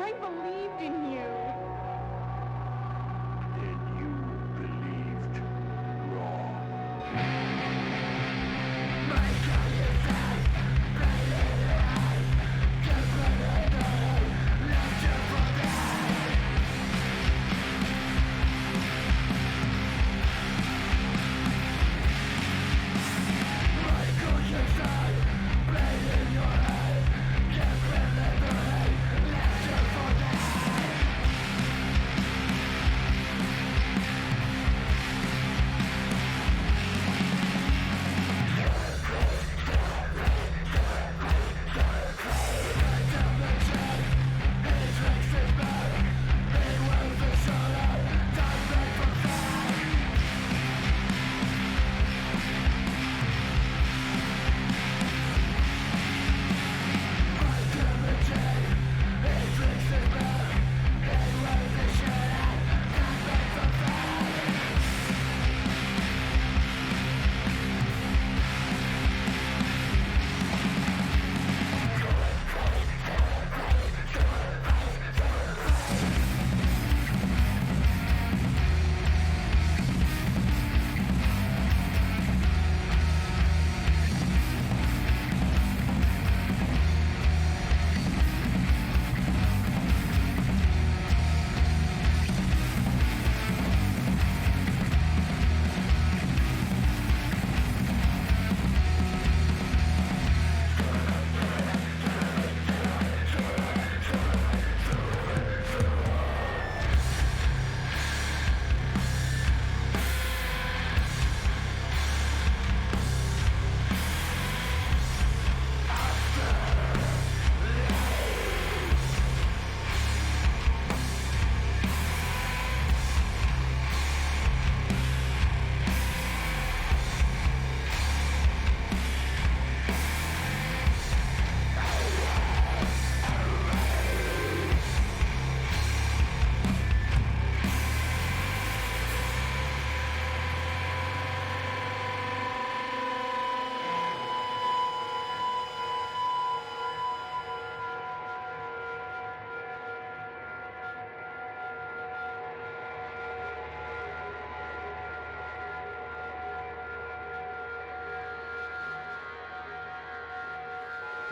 I believed in you. Then you believed wrong.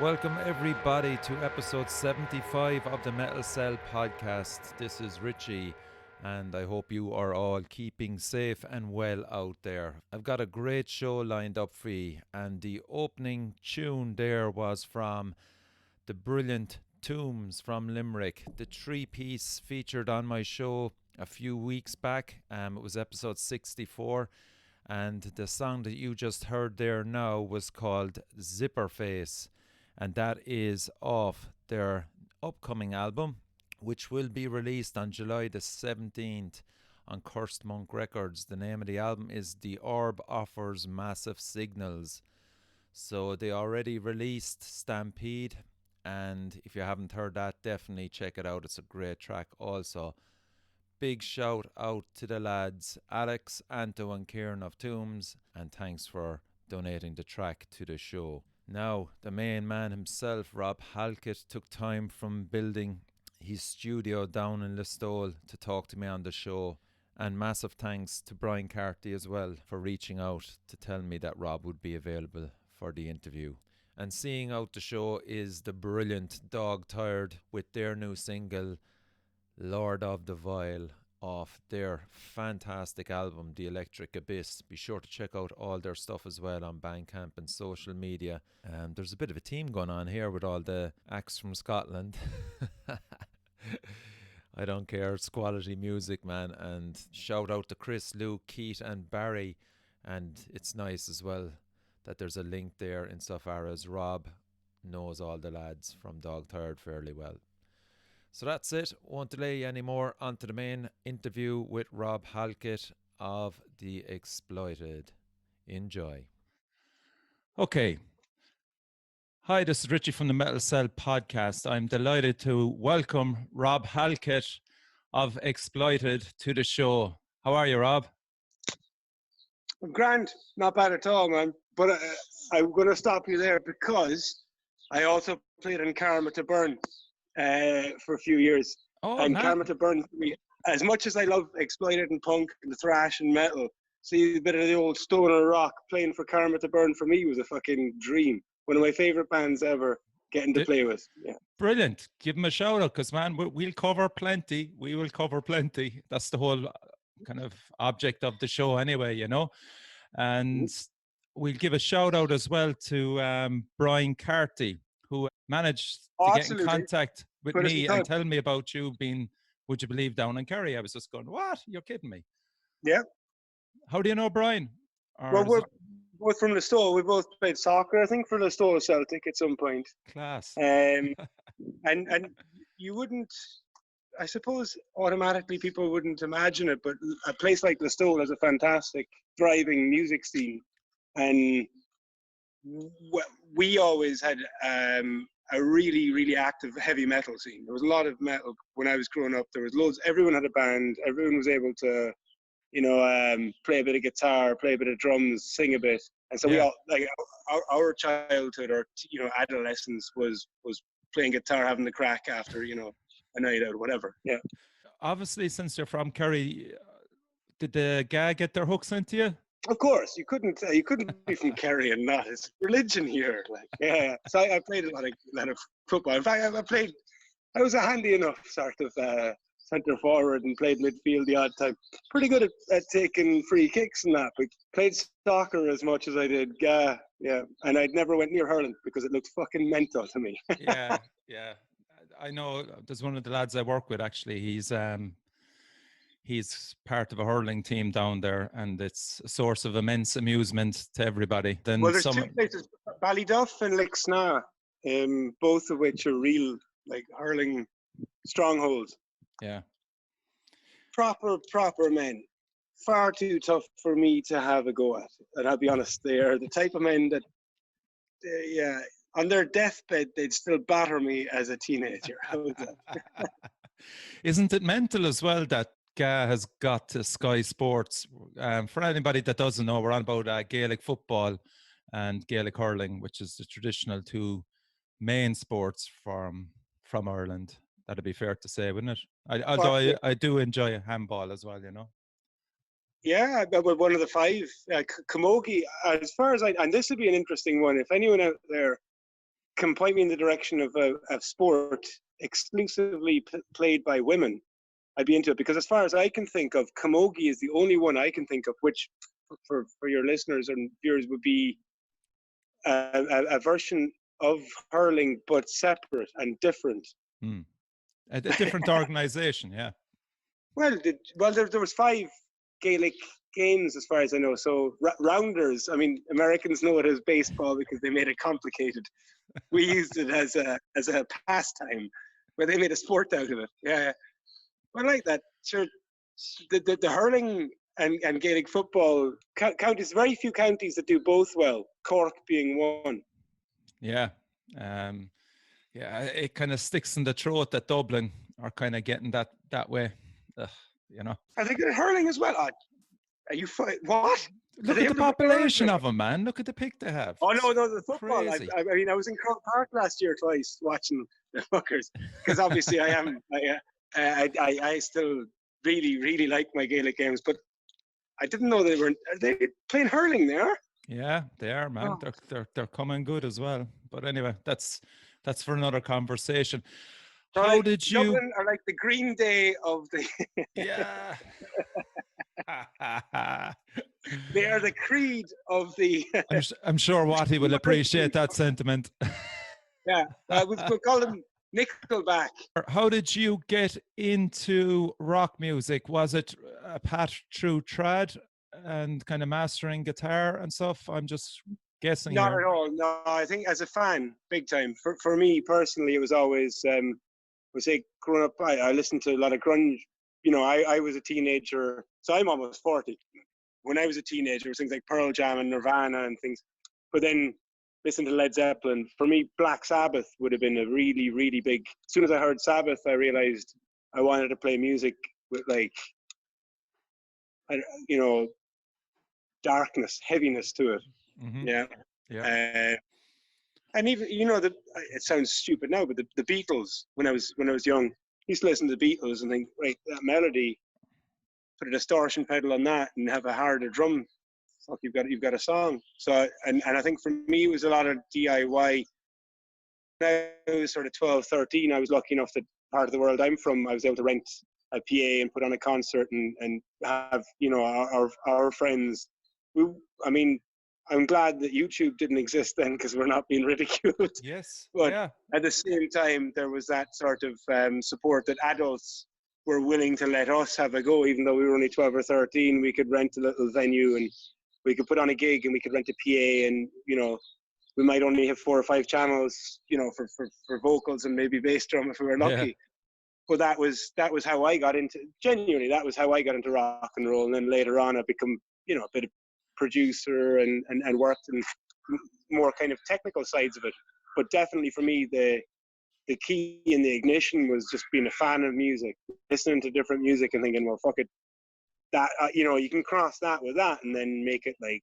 Welcome everybody to episode 75 of the Metal Cell podcast. This is Richie and I hope you are all keeping safe and well out there. I've got a great show lined up for you, and the opening tune there was from the brilliant Tombs from Limerick. The three-piece featured on my show a few weeks back. It was episode 64. And the song that you just heard there now was called Zipper Face, and that is off their upcoming album, which will be released on July the 17th on Cursed Monk Records. The name of the album is The Orb Offers Massive Signals. So they already released Stampede, and if you haven't heard that, definitely check it out. It's a great track also. Big shout out to the lads Alex, Anto and Kieran of Tombs, and thanks for donating the track to the show. Now, the main man himself, Rob Halkett, took time from building his studio down in Listowel to talk to me on the show. And massive thanks to Brian Carty as well for reaching out to tell me that Rob would be available for the interview. And seeing out the show is the brilliant Dog Tired with their new single Lord of the Vile off their fantastic album The Electric Abyss. Be sure to check out all their stuff as well on Bandcamp and social media. There's a bit of a team going on here with all the acts from Scotland. I don't care, it's quality music, man. And shout out to Chris, Luke, Keith and Barry. And it's nice as well that there's a link there insofar as Rob knows all the lads from Dog Tired fairly well. So that's it. Won't delay you anymore. On to the main interview with Rob Halkett of The Exploited. Enjoy. Okay. Hi, this is Richie from the Metal Cell podcast. I'm delighted to welcome Rob Halkett of Exploited to the show. How are you, Rob? I'm grand. Not bad at all, man. But I'm going to stop you there because I also played in Karma to Burn for a few years. Oh, And nice. Karma to Burn, for me, as much as I love exploited and punk and the thrash and metal, see a bit of the old stoner rock playing for Karma to Burn for me was a fucking dream. One of my favorite bands ever getting to play with. Yeah. Brilliant. Give them a shout out because, man, we'll cover plenty. We will cover plenty. That's the whole kind of object of the show anyway, you know. And we'll give a shout out as well to Brian Carty, who managed Oh, to get in absolutely. contact with Put us in me and touch. tell me about you being, would you believe, down in Kerry. I was just going, what? You're kidding me. Yeah. How do you know Brian? Well, we're both from Listowel. We both played soccer, I think, for Listowel Celtic at some point. Class. And you wouldn't, I suppose, automatically people wouldn't imagine it, but a place like Listowel has a fantastic, thriving music scene. And we always had a really, really active heavy metal scene. There was a lot of metal when I was growing up. There was loads. Everyone had a band. Everyone was able to, play a bit of guitar, play a bit of drums, sing a bit. And so we all, like, our childhood or adolescence was playing guitar, having the crack after a night out, whatever. Yeah. Obviously, since you're from Kerry, did the GA get their hooks into you? Of course, you couldn't be from Kerry and not. It's religion here. Like, yeah. So I played a lot of football. In fact, I was a handy enough sort of centre forward and played midfield the odd time. Pretty good at taking free kicks and that, but played soccer as much as I did. Yeah. And I'd never went near hurling because it looked fucking mental to me. Yeah. I know there's one of the lads I work with, actually. He's part of a hurling team down there, and it's a source of immense amusement to everybody. Then well, there's two places, Ballyduff and Lixna, both of which are real, like, hurling strongholds. Yeah. Proper men. Far too tough for me to have a go at. And I'll be honest, they are the type of men that, on their deathbed, they'd still batter me as a teenager. Isn't it mental as well that GA has got to Sky Sports? For anybody that doesn't know, we're on about Gaelic football and Gaelic hurling, which is the traditional two main sports from Ireland. That'd be fair to say, wouldn't it? Although I do enjoy handball as well, you know. Yeah, but one of the five, Camogie, as far as and this would be an interesting one. If anyone out there can point me in the direction of a sport exclusively played by women, I'd be into it, because as far as I can think of, Camogie is the only one I can think of, which for your listeners and viewers would be a version of hurling, but separate and different. A different organization, yeah. Well, there was 5 Gaelic games as far as I know. So rounders, I mean, Americans know it as baseball because they made it complicated. We used it as a pastime, where they made a sport out of it. Yeah. I like that. Sure, the hurling and Gaelic football counties, very few counties that do both well. Cork being one. Yeah, it kind of sticks in the throat that Dublin are kind of getting that way. You know. Are they good at hurling as well? Are you what? Look at the population of them, man. Look at the pick they have. Oh no, the football. Crazy. I mean, I was in Croke Park last year twice watching the fuckers, because obviously I still really, really like my Gaelic games, but I didn't know are they playing hurling there? Yeah, they are, man. Oh. They're coming good as well. But anyway, that's for another conversation. How did you? Dublin are like the Green Day of the. Yeah. They are the creed of the. I'm sure Watty will appreciate that sentiment. Yeah, we'll call them Nickelback. How did you get into rock music? Was it a path through trad and kind of mastering guitar and stuff? I'm just guessing. Not at all. No, I think as a fan, big time. For me personally, it was always. Growing up, I listened to a lot of grunge. You know, I was a teenager, so I'm almost 40. When I was a teenager, it was things like Pearl Jam and Nirvana and things. But then listening to Led Zeppelin, for me, Black Sabbath would have been a really, really big. As soon as I heard Sabbath, I realized I wanted to play music with, like, darkness, heaviness to it. Mm-hmm. Yeah. And even it sounds stupid now, but the Beatles when I was young, I used to listen to the Beatles and think, right, that melody, put a distortion pedal on that, and have a harder drum. Fuck, you've got a song. So and I think for me it was a lot of DIY. When I was sort of 12, 13, I was lucky enough that part of the world I'm from, I was able to rent a PA and put on a concert and have our friends. We, I mean, I'm glad that YouTube didn't exist then because we're not being ridiculed. Yes. But Yeah. at the same time, there was that sort of support that adults were willing to let us have a go, even though we were only 12 or 13. We could rent a little venue and we could put on a gig and we could rent a PA and we might only have 4 or 5 channels, for vocals and maybe bass drum if we were Yeah. lucky. But that was how I got into, genuinely, that was how I got into rock and roll. And then later on, I become, a bit of producer and worked in more kind of technical sides of it. But definitely for me, the key in the ignition was just being a fan of music, listening to different music and thinking, well, fuck it, that, you can cross that with that and then make it like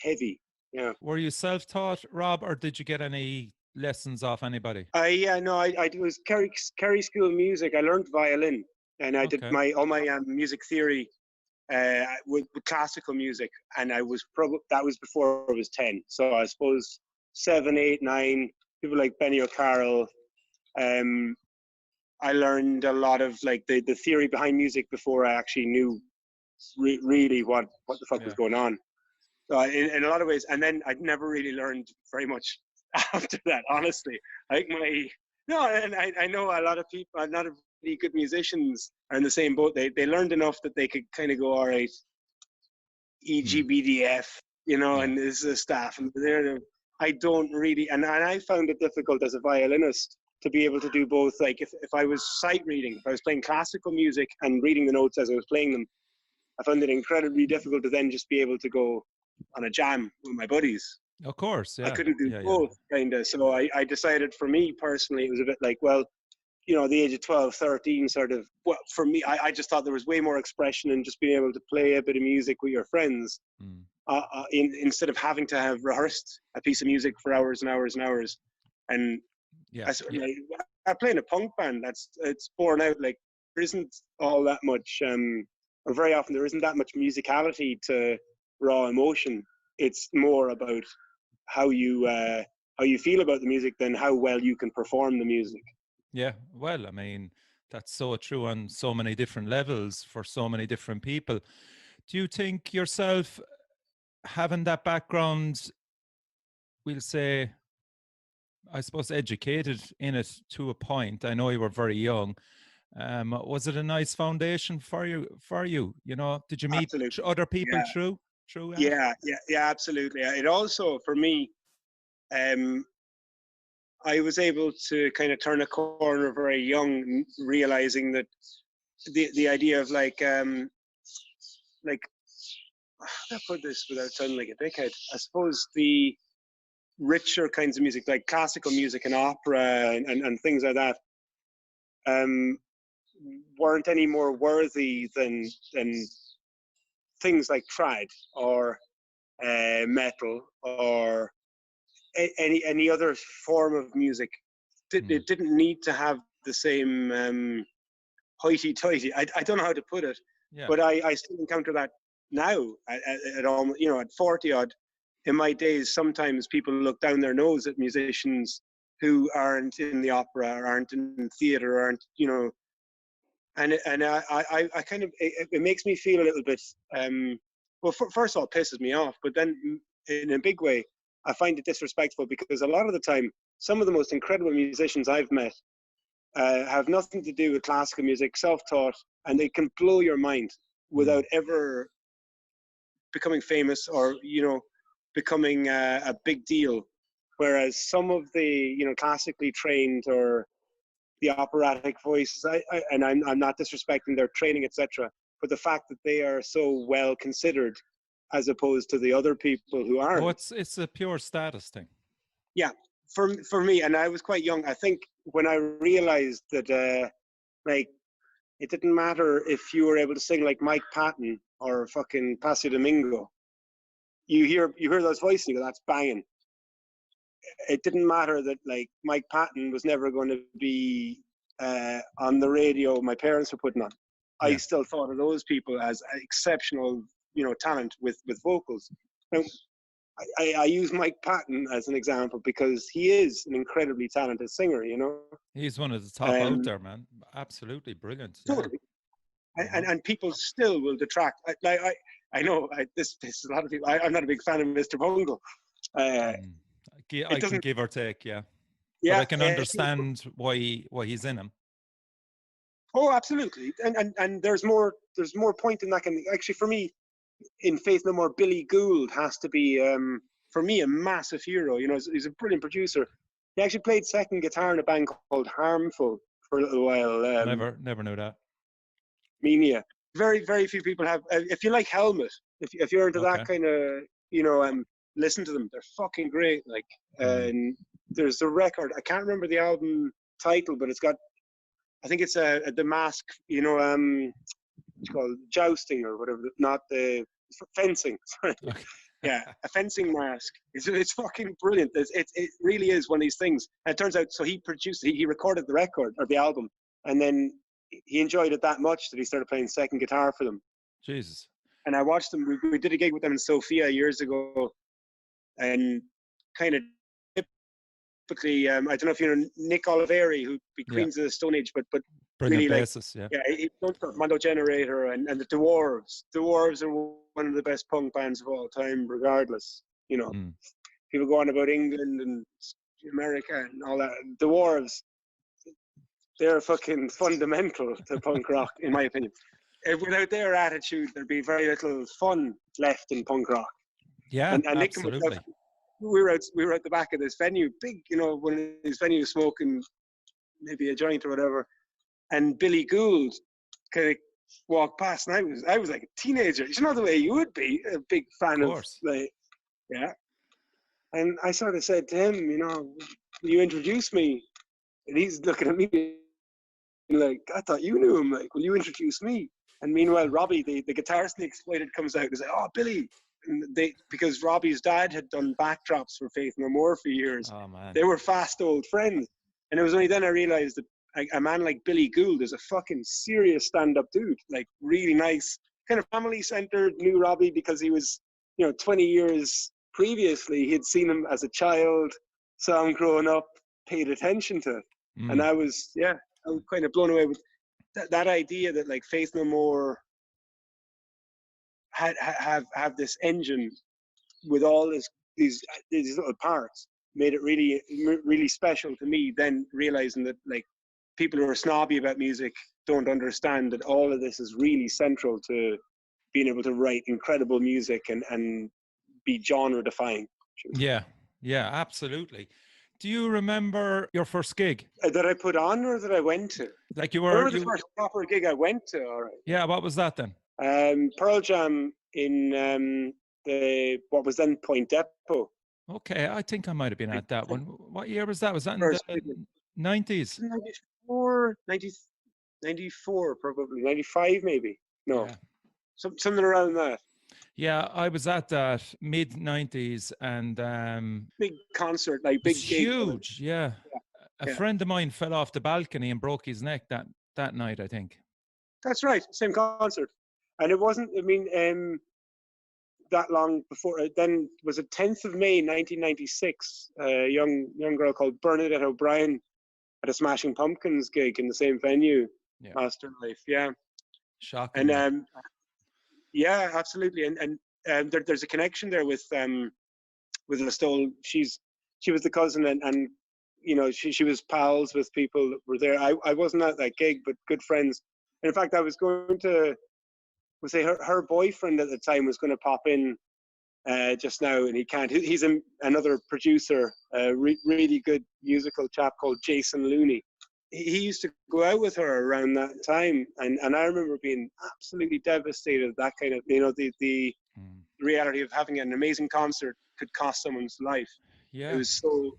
heavy. Yeah. Were you self-taught, Rob, or did you get any lessons off anybody? I was Kerry School of Music. I learned violin, and I did Okay. all my music theory with classical music, and I was that was before I was 10. So I suppose 7, 8, 9. People like Benny O'Carroll. I learned a lot of like the theory behind music before I actually knew really what the fuck was Yeah. going on. In a lot of ways, and then I'd never really learned very much after that. Honestly, I think and I know a lot of people, a lot of really good musicians are in the same boat. They learned enough that they could kind of go, all right, EGBDF, Yeah. and this is a staff, and I don't really, and I found it difficult as a violinist to be able to do both. Like if I was sight reading, if I was playing classical music and reading the notes as I was playing them, I found it incredibly difficult to then just be able to go on a jam with my buddies. Of course. I Yeah. couldn't do Yeah. Yeah. both, kind of. So I decided for me personally, it was a bit like, well, the age of 12, 13, sort of, well, for me, I just thought there was way more expression in just being able to play a bit of music with your friends instead of having to have rehearsed a piece of music for hours and hours and hours. And Yeah. I play in a punk band. It's borne out. Like there isn't all that much, or very often there isn't that much musicality to raw emotion. It's more about how you feel about the music than how well you can perform the music. Yeah. Well, I mean, that's so true on so many different levels for so many different people. Do you think yourself having that background, we'll say, I suppose, educated in it to a point? I know you were very young. Was it a nice foundation for you? Did you meet Absolutely. other people Yeah. through that? Yeah, absolutely. It also, for me, I was able to kind of turn a corner very young, realizing that the idea of like how do I put this without sounding like a dickhead? I suppose the richer kinds of music, like classical music and opera and things like that, um, weren't any more worthy than things like trad or metal or any other form of music. It didn't need to have the same hoity-toity. I don't know how to put it, Yeah. but I still encounter that now at almost, at 40 odd. In my days, sometimes people look down their nose at musicians who aren't in the opera or aren't in theater, or aren't, and I kind of, it makes me feel a little bit, well, first of all, it pisses me off, but then in a big way, I find it disrespectful because a lot of the time, some of the most incredible musicians I've met have nothing to do with classical music, self-taught, and they can blow your mind without ever becoming famous or becoming a big deal. Whereas some of the classically trained or the operatic voices, and I'm not disrespecting their training, etc., but the fact that they are so well considered as opposed to the other people who Oh, aren't. it's a pure status thing. Yeah, for me, and I was quite young. I think when I realized that, like, it didn't matter if you were able to sing like Mike Patton or fucking Placido Domingo. You hear those voices, and you go, that's banging. it didn't matter that like Mike Patton was never going to be on the radio my parents were putting on. I Yeah. still thought of those people as exceptional, talent with vocals. Now, I use Mike Patton as an example because he is an incredibly talented singer, He's one of the top out Um, there, man. Absolutely brilliant. Yeah. totally. Uh-huh. And people still will detract. I know this is a lot of people. I'm not a big fan of Mr. Bungle. Uh, Mm. it I can doesn't. give or take, yeah. But Yeah. I can understand why he's in him. Oh, absolutely. And there's more point in that. Actually, for me, in Faith No More, Billy Gould has to be for me a massive hero. He's a brilliant producer. He actually played second guitar in a band called Harmful for a little while. Never knew that. Mania. Very, very few people have. If you like Helmet, if you're into Okay. that kind of, listen to them. They're fucking great. Like, Mm. and there's a record. I can't remember the album title, but it's got. I think it's the Mask. It's called jousting or whatever. Not the fencing. Sorry. Okay. Yeah, a fencing mask. It's fucking brilliant. It really is one of these things. And it turns out, so he recorded the record or the album, and then he enjoyed it that much that he started playing second guitar for them. Jesus. And I watched them. We did a gig with them in Sofia years ago, and kind of typically, I don't know if you know Nick Oliveri, who'd be Yeah. Queens of the Stone Age, but Brilliant really like, basis, yeah. yeah, he Mondo Generator and the Dwarves. Dwarves are one of the best punk bands of all time, regardless. Mm. People go on about England and America and all that. Dwarves, they're fucking fundamental to punk rock, in my opinion. Without their attitude, there'd be very little fun left in punk rock. Yeah, And Nick and absolutely. myself, we were at the back of this venue, big, one of these venues, smoking maybe a joint or whatever. And Billy Gould kind of walked past, and I was like a teenager. You know the way you would be, a big fan Of of course. like, yeah. And I sort of said to him, will you introduce me? And he's looking at me like, I thought you knew him. Like, will you introduce me? And meanwhile, Robbie, the guitarist in the Exploited, comes out and says, "Oh, Billy." And because Robbie's dad had done backdrops for Faith No More for years, Oh man. they were fast old friends. And it was only then I realized that a man like Billy Gould is a fucking serious stand-up dude, like really nice, kind of family-centered. Knew Robbie because he was, 20 years previously, he'd seen him as a child, saw him growing up, paid attention to it. And Mm. I was kind of blown away with that idea that like Faith No More have this engine with all these little parts, made it really, really special to me. Then realizing that like people who are snobby about music don't understand that all of this is really central to being able to write incredible music and be genre defying. Yeah. Yeah, absolutely. Do you remember your first gig? That I put on or that I went to? Like you I were remember the first proper gig I went to. All right. Yeah, what was that then? Pearl Jam in what was then Point Depot. Okay, I think I might have been at that one. What year was that? Was that in First the 90s? 94, 90, 94 probably, 95 maybe. No, Yeah. something around that. Yeah, I was at that mid 90s and Big concert, like it was big gig. huge. Yeah. A Yeah. friend of mine fell off the balcony and broke his neck that night, I think. That's right, same concert. And it wasn't, that long before. Then was it 10th of May 1996, a young girl called Bernadette O'Brien at a Smashing Pumpkins gig in the same venue, Yeah. Afterlife. Yeah. Shocking. And yeah, absolutely. And there's a connection there with Listowel. She was the cousin, and she was pals with people that were there. I wasn't at that gig, but good friends. And in fact, I was going to say her boyfriend at the time was going to pop in just now, and he can't. He's another producer, a really good musical chap called Jason Looney. He used to go out with her around that time, and I remember being absolutely devastated. That kind of, the reality of having an amazing concert could cost someone's life. Yeah. It was so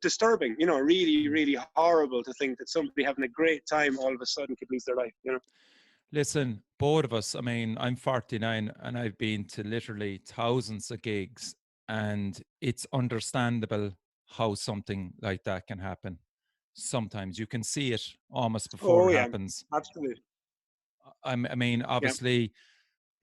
disturbing. Really, really horrible to think that somebody having a great time all of a sudden could lose their life. Listen, both of us, I mean, I'm 49 and I've been to literally thousands of gigs, and it's understandable how something like that can happen. Sometimes you can see it almost before Oh it yeah, happens. absolutely. I mean, Yeah, obviously,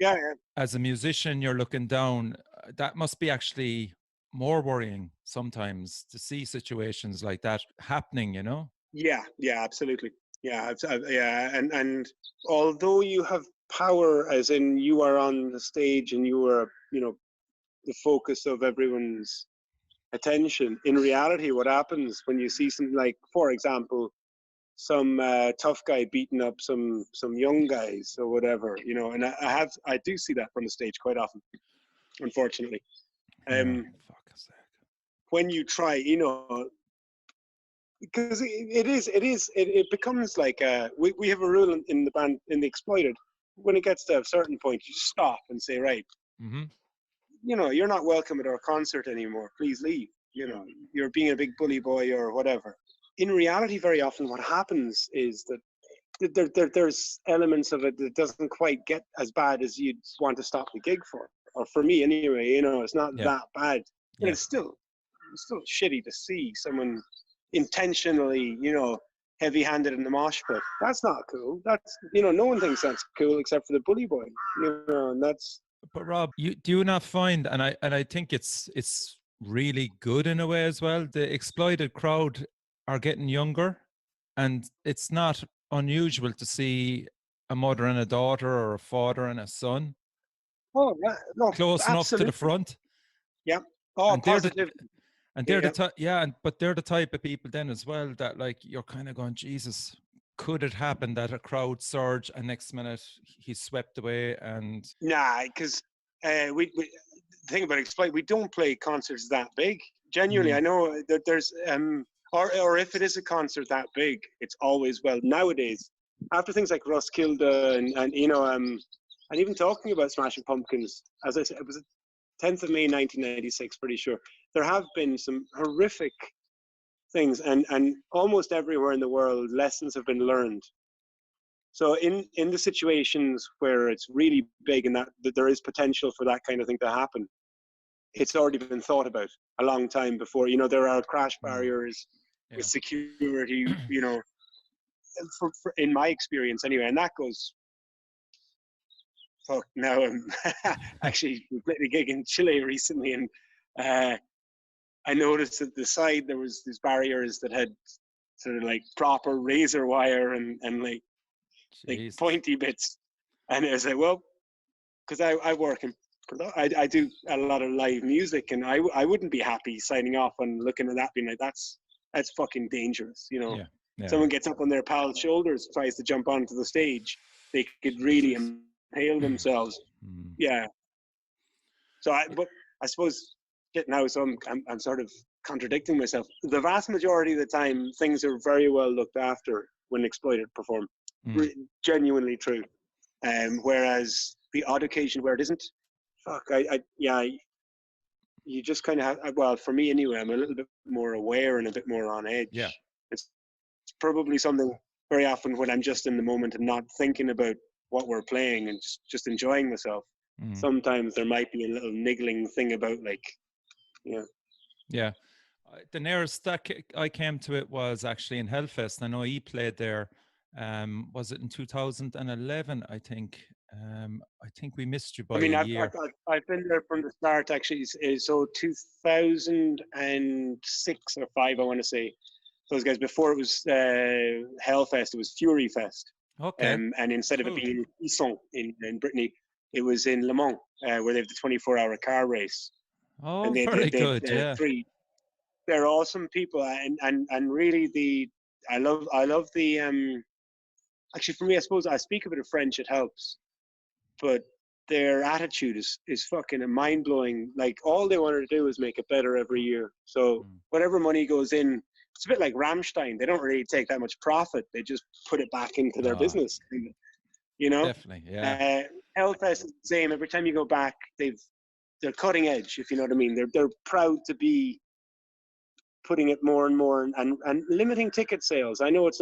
yeah, yeah. as a musician, you're looking down. That must be actually more worrying sometimes to see situations like that happening, you know? Yeah, yeah, absolutely. Yeah, yeah, and although you have power, as in you are on the stage and you are, the focus of everyone's attention. In reality, what happens when you see something like, for example, some tough guy beating up some young guys or whatever, and I do see that from the stage quite often, unfortunately. Yeah, Um, fuck's sake. when you try, because it becomes like we have a rule in the band in the Exploited. When it gets to a certain point, you just stop and say, right, Mm-hmm. you're not welcome at our concert anymore. Please leave. You're being a big bully boy or whatever. In reality, very often what happens is that there's elements of it that doesn't quite get as bad as you'd want to stop the gig for. Or for me anyway, it's not Yeah, that bad. But yeah. it's still shitty to see someone intentionally, heavy-handed in the mosh pit. That's not cool. That's no one thinks that's cool except for the bully boy. And that's But Rob, you do you not find, and I think it's really good in a way as well. The exploited crowd are getting younger, and it's not unusual to see a mother and a daughter or a father and a son oh yeah, no, close enough to the absolutely, front, yeah. Oh, and they're positive. the Yeah. type, yeah, but they're the type of people then as well that like you're kind of going, Jesus, could it happen that a crowd surge and next minute he's swept away and Nah, because we the thing about Exploit, we don't play concerts that big. Genuinely, I mm, know that there's or if it is a concert that big, it's always well nowadays. After things like Roskilde and even talking about Smashing Pumpkins, as I said, it was the 10th of May 1996, pretty sure. There have been some horrific things, and almost everywhere in the world, lessons have been learned. So in the situations where it's really big and that there is potential for that kind of thing to happen, it's already been thought about a long time before. There are crash mm, barriers with yeah. security. In my experience anyway, and that goes. Fuck. Now I'm actually we played a gig in Chile recently, and uh, I noticed at the side there was these barriers that had sort of like proper razor wire and like Jesus. pointy bits, and it was like, well, because I work in I do a lot of live music, and I wouldn't be happy signing off and looking at that being like that's fucking dangerous. Yeah. Yeah. Someone gets up on their pal's shoulders, tries to jump onto the stage, they could really Jesus. impale themselves. Mm, Yeah. But I suppose now, so I'm sort of contradicting myself. The vast majority of the time, things are very well looked after when Exploited perform. mm. Genuinely true. Whereas the odd occasion where it isn't, fuck, yeah, you just kind of have. Well, for me anyway, I'm a little bit more aware and a bit more on Yeah. edge. It's probably something very often when I'm just in the moment and not thinking about what we're playing and just enjoying myself. Mm, Sometimes there might be a little niggling thing about like, you know, yeah. The nearest that I came to it was actually in Hellfest. I know he played there. Was it in 2011? I think we missed you I by a mean, year. I've been there from the start actually. So 2006 or five, I want to say. Those guys before it was Hellfest, it was Fury Fest, Okay. and instead of it Cool. being Isson in Brittany, it was in Le Mans, where they have the 24-hour car race, Oh, and they very had good. Yeah. three. They're awesome people, and really I love the actually for me I suppose I speak a bit of French, it helps, but their attitude is fucking mind blowing. Like all they wanted to do is make it better every year. So Mm. whatever money goes in, it's a bit like Ramstein. They don't really take that much profit. They just put it back into their Ah, business. You know, definitely. Yeah. uh, Hellfest is the same. Every time you go back, they're cutting edge. If you know what I mean, they're proud to be putting it more and more and limiting ticket sales. I know it's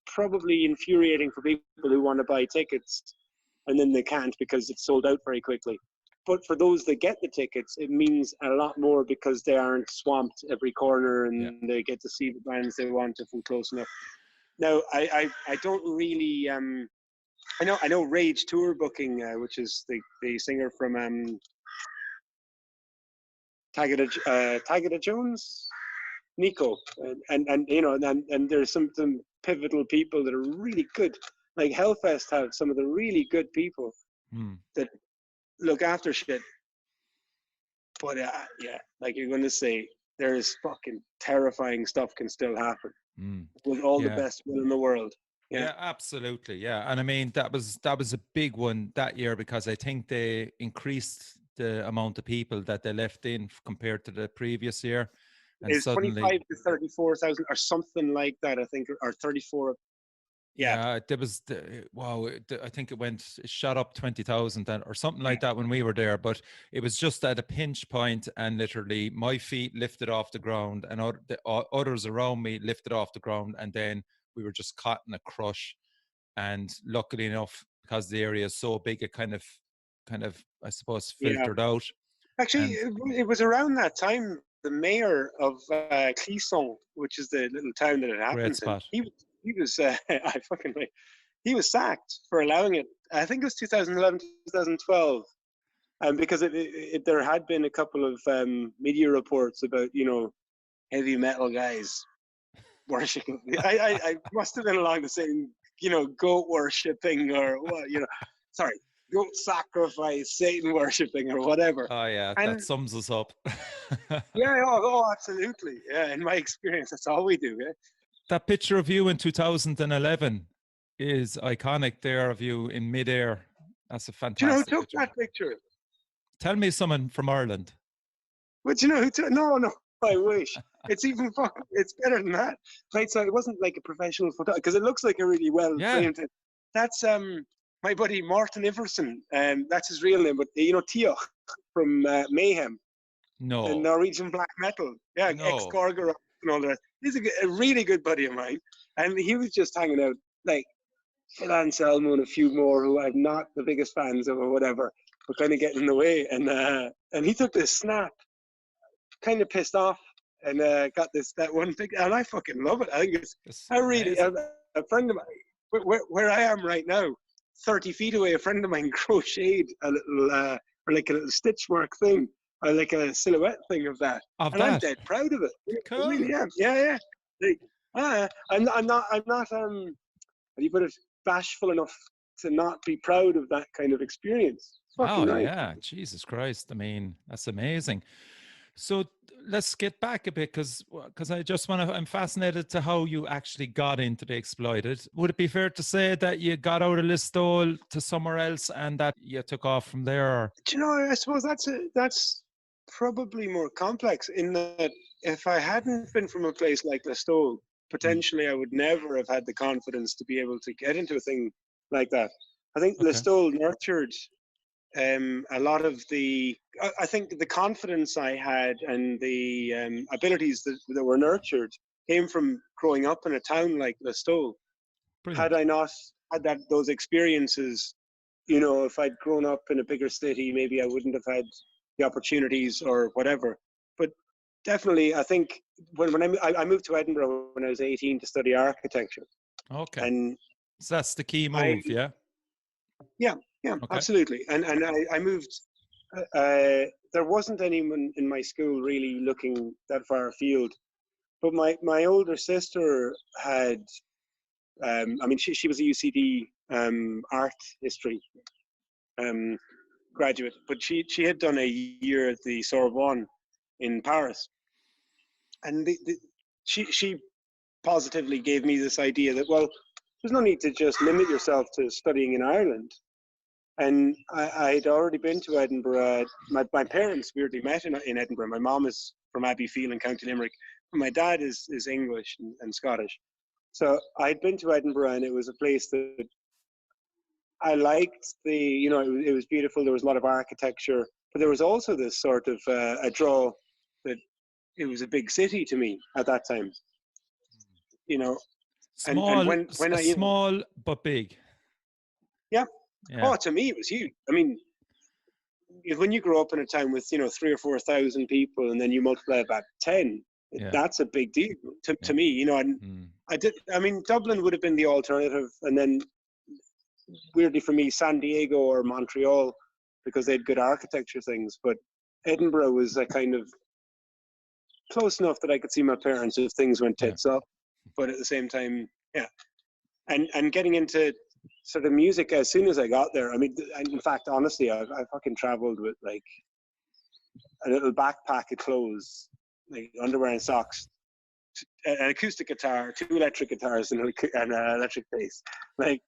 probably infuriating for people who want to buy tickets and then they can't because it's sold out very quickly. but for those that get the tickets, it means a lot more because they aren't swamped every corner and Yeah. they get to see the bands they want to from close enough. Now, I don't really I know Rage Tour Booking, which is the singer from Tagada Jones, Nico, and you know, and there's some pivotal people that are really good. Like Hellfest have some of the really good people Mm. that look after shit. But yeah, like you're going to say, there's fucking terrifying stuff can still happen Mm. with all the Yeah. best will in the world. Yeah, Yeah, absolutely. Yeah. And I mean that was a big one that year because I think they increased the amount of people that they left in compared to the previous year. And it's suddenly 25 to 34,000 or something like that, I think, or 34. Yeah, yeah, there was wow, I think it shot up 20,000 or something like that when we were there, but it was just at a pinch point and literally my feet lifted off the ground and others around me lifted off the ground and then we were just caught in a crush. And luckily enough, because the area is so big, it kind of I suppose yeah. filtered out. Actually, And it was around that time the mayor of Clisson, which is the little town that it great happens in, spot. he was I fucking he was sacked for allowing it. I think it was 2011, 2012, because there had been a couple of media reports about heavy metal guys worshiping. I must have been along the same goat worshipping or what sorry, goat sacrifice, Satan worshipping or whatever. Oh yeah, that And sums us up. yeah, oh, absolutely. Yeah, in my experience, that's all we do. Yeah. That picture of you in 2011 is iconic there of you in midair. That's a Do you know who fantastic took picture. that picture? Tell me someone from Ireland. But you know who took? No, no. I wish. It's even fucking. It's better than that. Right. So it wasn't like a professional photo because it looks like a really well Yeah. framed thing. That's my buddy Martin Iverson. That's his real name. But Tioch from Mayhem, the No. Norwegian black metal. Yeah, ex No. Gorgoroth and all the rest. He's a really good buddy of mine, and he was just hanging out like Phil Anselmo and a few more who I'm not the biggest fans of or whatever, but kind of getting in the way. And he took this snap, kind of pissed off, and got that one thing, and I fucking love it. I think It's I really amazing. a friend of mine where I am right now, 30 feet away, a friend of mine crocheted a little or like a little stitch work thing, or like a silhouette thing of that, Of and I'm that. dead proud of it. I Cool. really am. Yeah, yeah. Like, I'm not how do you put it, bashful enough to not be proud of that kind of experience. It's fucking Oh right. yeah, Jesus Christ. I mean, that's amazing. So let's get back a bit because I just want to. I'm fascinated to how you actually got into the Exploited. Would it be fair to say that you got out of Listowel to somewhere else and that you took off from there? Do you know, I suppose that's probably more complex in that if I hadn't been from a place like Listowel, potentially I would never have had the confidence to be able to get into a thing like that. I think Okay. Listowel nurtured a lot of I think the confidence I had and the abilities that were nurtured came from growing up in a town like Listowel. Had Brilliant. I not had those experiences, if I'd grown up in a bigger city, maybe I wouldn't have had the opportunities or whatever. But definitely, I think when I moved to Edinburgh when I was 18 to study architecture, Okay. and So that's the key I move, yeah? yeah, yeah, Okay. absolutely, and I moved. There wasn't anyone in my school really looking that far afield, but my older sister had. I mean, she was a UCD art history graduate, but she had done a year at the Sorbonne in Paris, and she positively gave me this idea that, well, there's no need to just limit yourself to studying in Ireland. And I had already been to Edinburgh. My parents weirdly met in Edinburgh. My mom is from Abbeyfield in County Limerick, and my dad is English and Scottish. So I'd been to Edinburgh, and it was a place that I liked. It was beautiful. There was a lot of architecture, but there was also this sort of a draw that it was a big city to me at that time. You know, and Small, when I small but big. yeah, Yeah. oh, to me it was huge. I mean, when you grow up in a town with 3 or 4 thousand people, and then you multiply it by 10, Yeah. that's a big deal to Yeah. me. And I mean, Dublin would have been the alternative, and then weirdly for me, San Diego or Montreal, because they had good architecture things. But Edinburgh was a kind of close enough that I could see my parents if things went Yeah. tits up. But at the same time, yeah. And getting into sort of music as soon as I got there. I mean, in fact, honestly, I fucking traveled with like a little backpack of clothes, like underwear and socks, an acoustic guitar, 2 electric guitars, and an electric bass. Like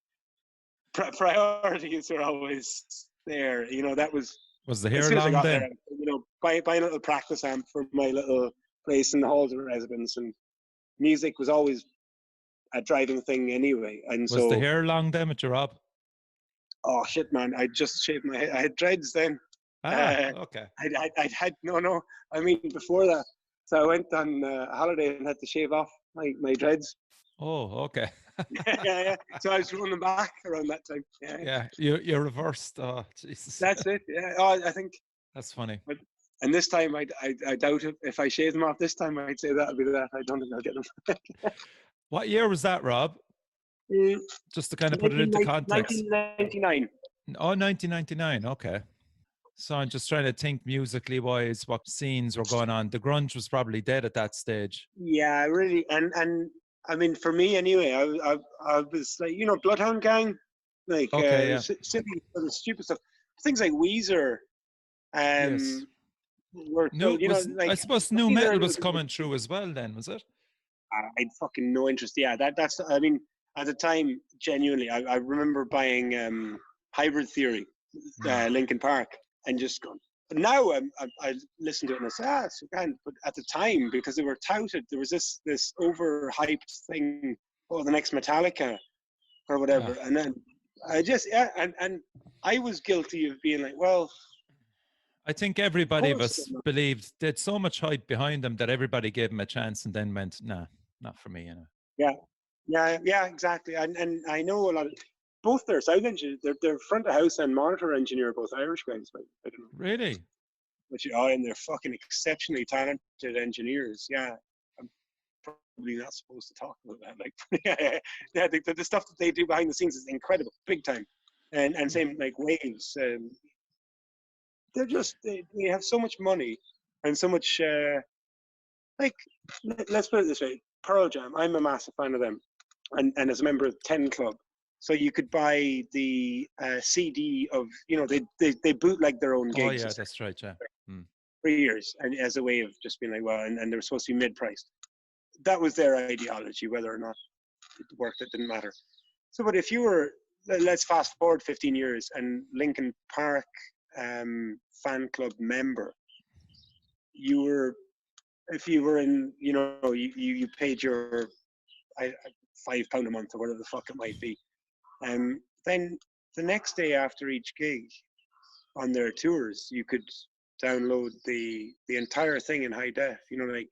priorities are always there. That was the as hair soon as I long got then? there. Buy a little practice amp for my little place in the halls of residence, and music was always a driving thing anyway. And Was so, the hair long then with your Rob? oh shit, man! I just shaved my head. I had dreads then. Okay. I'd had no. I mean before that. So I went on a holiday and had to shave off my dreads. Oh, okay. Yeah. So I was running back around that time. Yeah. You reversed. Oh, Jesus. That's it. Yeah. Oh, I think That's funny. And this time, I doubt if I shave them off this time, I'd say that'll be that. I don't think I'll get them. What year was that, Rob? Just to kind of put it into context. 1999. Oh, 1999. Okay. So I'm just trying to think musically wise, what scenes were going on. The grunge was probably dead at that stage. Yeah, really. And I mean, for me anyway, I was like, Bloodhound Gang, like Okay, yeah. silly sort of stupid stuff. Things like Weezer. Yes. Were still, like I suppose new metal was coming through as well then, was it? I had fucking no interest. Yeah, that's. I mean, at the time, genuinely, I remember buying Hybrid Theory, Linkin Park, and just going. But now I listen to it and I say, it's grand. But at the time, because they were touted, there was this overhyped thing, the next Metallica or whatever, and then I just and I was guilty of being like, well. I think everybody of us believed they had so much hype behind them that everybody gave them a chance and then went, nah, not for me, Yeah, exactly. And I know a lot of both their sound engineers, their front of house and monitor engineer are both Irish guys. But I don't know. Really? But and they're fucking exceptionally talented engineers. Yeah, I'm probably not supposed to talk about that. Like, yeah, the stuff that they do behind the scenes is incredible, big time. And same like Waves. They're just they have so much money and so much like let's put it this way, Pearl Jam, I'm a massive fan of them, and as a member of 10 Club, so you could buy the CD of they bootleg their own gigs. Oh yeah, that's right. Yeah. For years, and as a way of just being like, well, and they were supposed to be mid-priced. That was their ideology. Whether or not it worked, it didn't matter. So, but if you were, let's fast forward 15 years, and Linkin Park fan club member, if you were in, you paid your £5 a month or whatever the fuck it might be, then the next day after each gig on their tours, you could download the entire thing in high def, like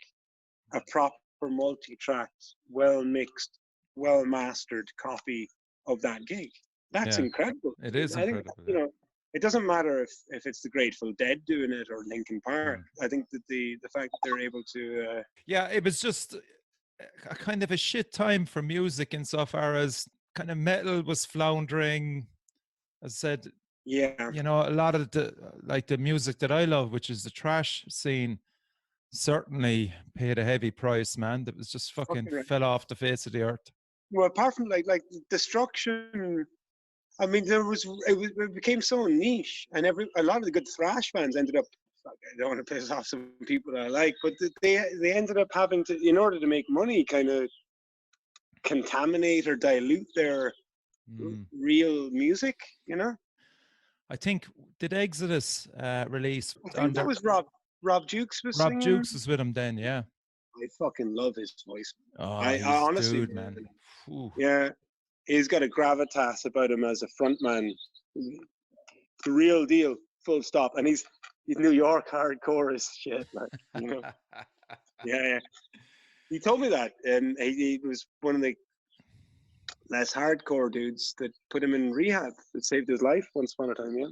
a proper multi-tracked, well mixed, well mastered copy of that gig. That's incredible. It is incredible. I think, it doesn't matter if it's the Grateful Dead doing it or Linkin Park. I think that the fact that they're able to it was just a kind of a shit time for music insofar as kind of metal was floundering. As I said, a lot of the music that I love, which is the thrash scene, certainly paid a heavy price, man. That was just fucking fell off the face of the earth. Well, apart from like Destruction, I mean, it became so niche, and a lot of the good thrash bands ended up. I don't want to piss off some people that I like, but they ended up having to, in order to make money, kind of contaminate or dilute their real music. I think did Exodus release? I think that was Rob Jukes was singing. Jukes was with him then, yeah. I fucking love his voice. Oh, I honestly, dude, man. Yeah, he's got a gravitas about him as a frontman. The real deal, full stop. And he's New York hardcore as shit, like, Yeah. He told me that, and he was one of the less hardcore dudes that put him in rehab that saved his life once upon a time. Yeah.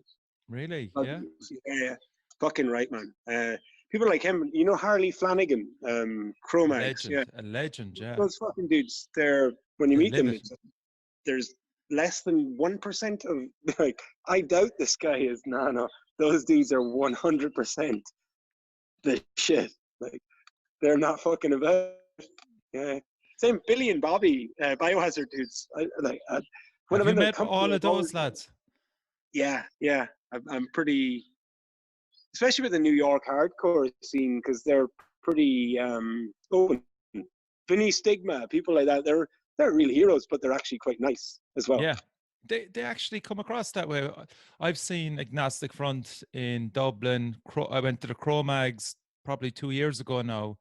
Really? Yeah, Yeah. yeah. Fucking right, man. People like him, Harley Flanagan, A Chromags, yeah. legend. A legend. Yeah. Those fucking dudes, when you They meet live them, it. there's less than 1% of, like, I doubt this guy is, no. Those dudes are 100% the shit. Like, they're not fucking about. Yeah. Same Billy and Bobby, Biohazard dudes. When Have I'm you in their met company, all of I've always, those lads? yeah. I'm pretty, especially with the New York hardcore scene, because they're pretty open. Vinny Stigma, people like that, they're real heroes, but they're actually quite nice as well. Yeah. They actually come across that way. I've seen Agnostic Front in Dublin. I went to the Cro-Mags probably 2 years ago now.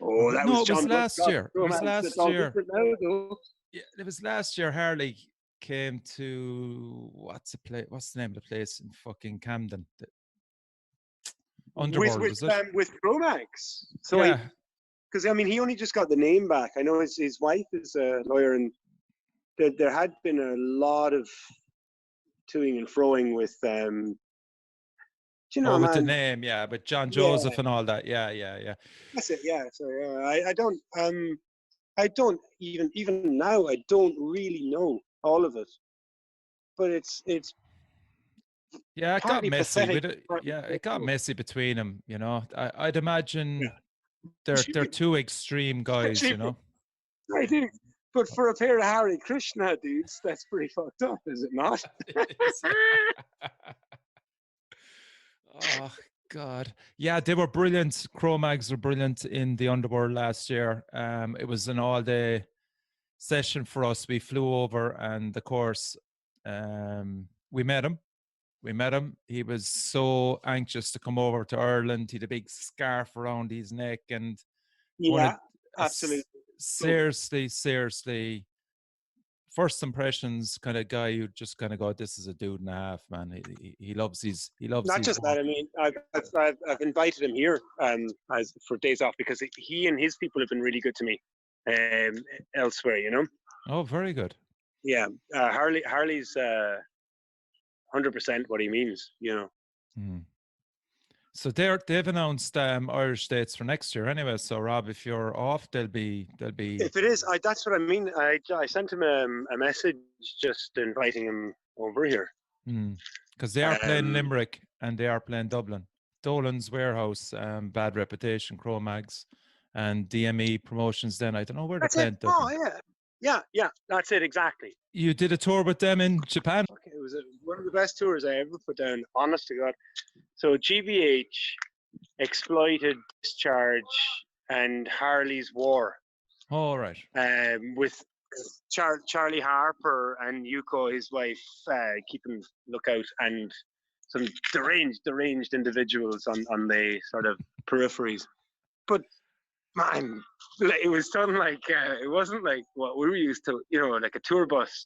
Oh, that No, was it was John last Bloodstock. year. It was Romance. It's last all year. different now, though. Yeah, it was last year. Harley came to what's the name of the place in fucking Camden? The With Underworld, with was it? um with Chromax. So Yeah. because I mean, he only just got the name back. I know his wife is a lawyer, and there had been a lot of toing and froing with do you know, Oh, with the man? name, yeah, but John Yeah, Joseph and all that. Yeah. that's it. Yeah, so yeah, I don't even now I don't really know all of it, but it's Yeah, it got partly messy. pathetic. With it, Partly yeah, it got hopeful. messy between them. I'd imagine Yeah, they're two extreme guys. especially I do. But for a pair of Hare Krishna dudes, that's pretty fucked up, is it not? It is. Oh God, yeah, they were brilliant. Cro-Mags were brilliant in the Underworld last year. It was an all-day session for us. We flew over, and of course, we met him. He was so anxious to come over to Ireland. He had a big scarf around his neck, and one of Yeah, absolutely. seriously, first impressions kind of guy who just kind of go, this is a dude and a half, man. He loves Not his just that. work. I mean, I've invited him here as for days off because he and his people have been really good to me elsewhere. Oh, very good. Yeah, Harley's 100% what he means. Hmm. So they've announced Irish dates for next year anyway. So Rob, if you're off, they'll be If it is, that's what I mean. I sent him a message just inviting him over here. Because they are playing Limerick and they are playing Dublin. Dolan's Warehouse, bad reputation, Cro-Mags, and DME Promotions. Then I don't know where they're That's it. playing Dublin. Oh yeah. That's it exactly. You did a tour with them in Japan. Okay, it was one of the best tours I ever put down. Honest to God. So GBH, Exploited, Discharge, and Harley's War. All right. With Charlie Harper and Yuko, his wife, keeping lookout, and some deranged individuals on the sort of peripheries. But man, it was done like it wasn't like what we were used to, like a tour bus,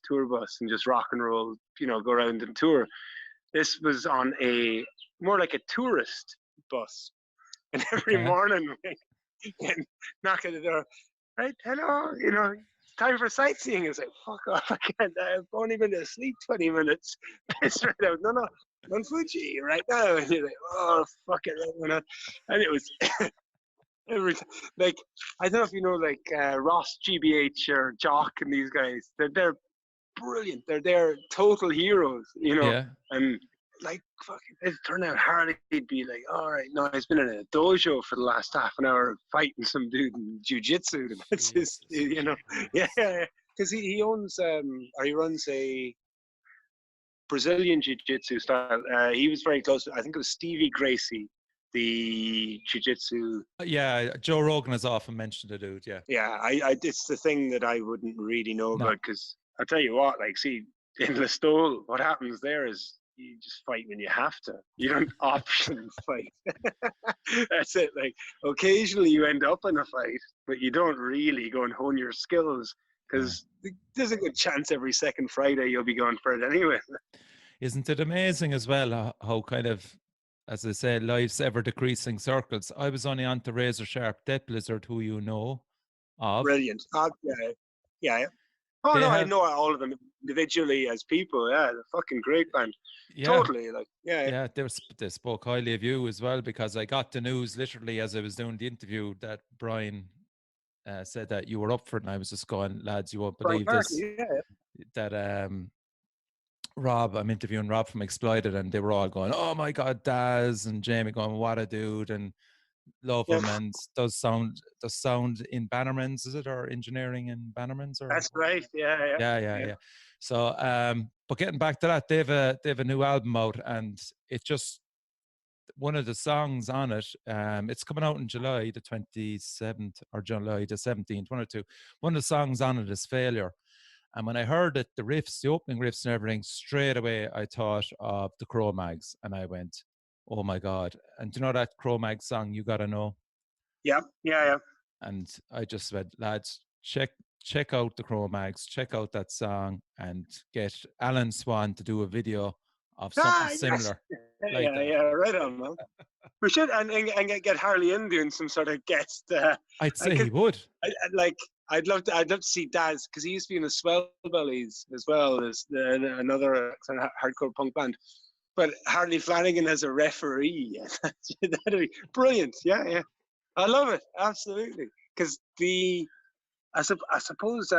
and just rock and roll, go around and tour. This was on a more like a tourist bus, and every morning, knock at the door, right? Hello, time for sightseeing. It's like, fuck off, I can't. I've only been asleep 20 minutes. It's right out. No, on Fuji right now. And you're like, oh, fuck it, right now. And it was every time. Like, I don't know if you know, like Ross GBH or Jock and these guys. They're brilliant. They're total heroes, Yeah. And like, fucking, it turned out Harley'd be like, all right, no, he's been in a dojo for the last half an hour fighting some dude in jiu-jitsu. That's his, yeah, because he owns or he runs a Brazilian jiu-jitsu style. He was very close to, I think it was Stevie Gracie, the jiu-jitsu. Yeah, Joe Rogan has often mentioned the dude. Yeah. Yeah, I it's the thing that I wouldn't really know about, because I'll tell you what, like, see, in Listowel, what happens there is you just fight when you have to. You don't option fight. That's it. Like, occasionally you end up in a fight, but you don't really go and hone your skills, because there's a good chance every second Friday you'll be going for it anyway. Isn't it amazing as well how kind of, as I say, life's ever decreasing circles? I was only on to Razor Sharp Death Blizzard, who of. Brilliant. Yeah. Oh, They no, I have know all of them. individually as people. Yeah, they're fucking great band. Yeah. Totally, like yeah. Yeah, they spoke highly of you as well, because I got the news literally as I was doing the interview that Brian said that you were up for it, and I was just going, lads, you won't Brian believe Carter, this, yeah. that Rob, I'm interviewing Rob from Exploited, and they were all going, oh my God, Daz, and Jamie going, what a dude, and love Yeah, him, and does sound in Bannerman's, is it, or engineering in Bannerman's, or that's right. Yeah. yeah. So but getting back to that, they've a new album out, and it just, one of the songs on it, it's coming out in July the 27th or July the 17th, one or two. One of the songs on it is Failure. And when I heard it, the riffs, the opening riffs and everything, straight away I thought of the Cro-Mags, and I went, oh my God. And do you know that Cro-Mags song, You Gotta Know? Yeah. And I just said, lads, check out the Cro-Mags, check out that song, and get Alan Swan to do a video of something Yes. similar like that. Yeah. Right on, man. We should and get Harley in doing some sort of guest. I'd say he would. I'd love to see Daz, because he used to be in the Swell Bellies as well as another kind of hardcore punk band. But Harley Flanagan as a referee, that'd be brilliant. Yeah. I love it, absolutely. Because I suppose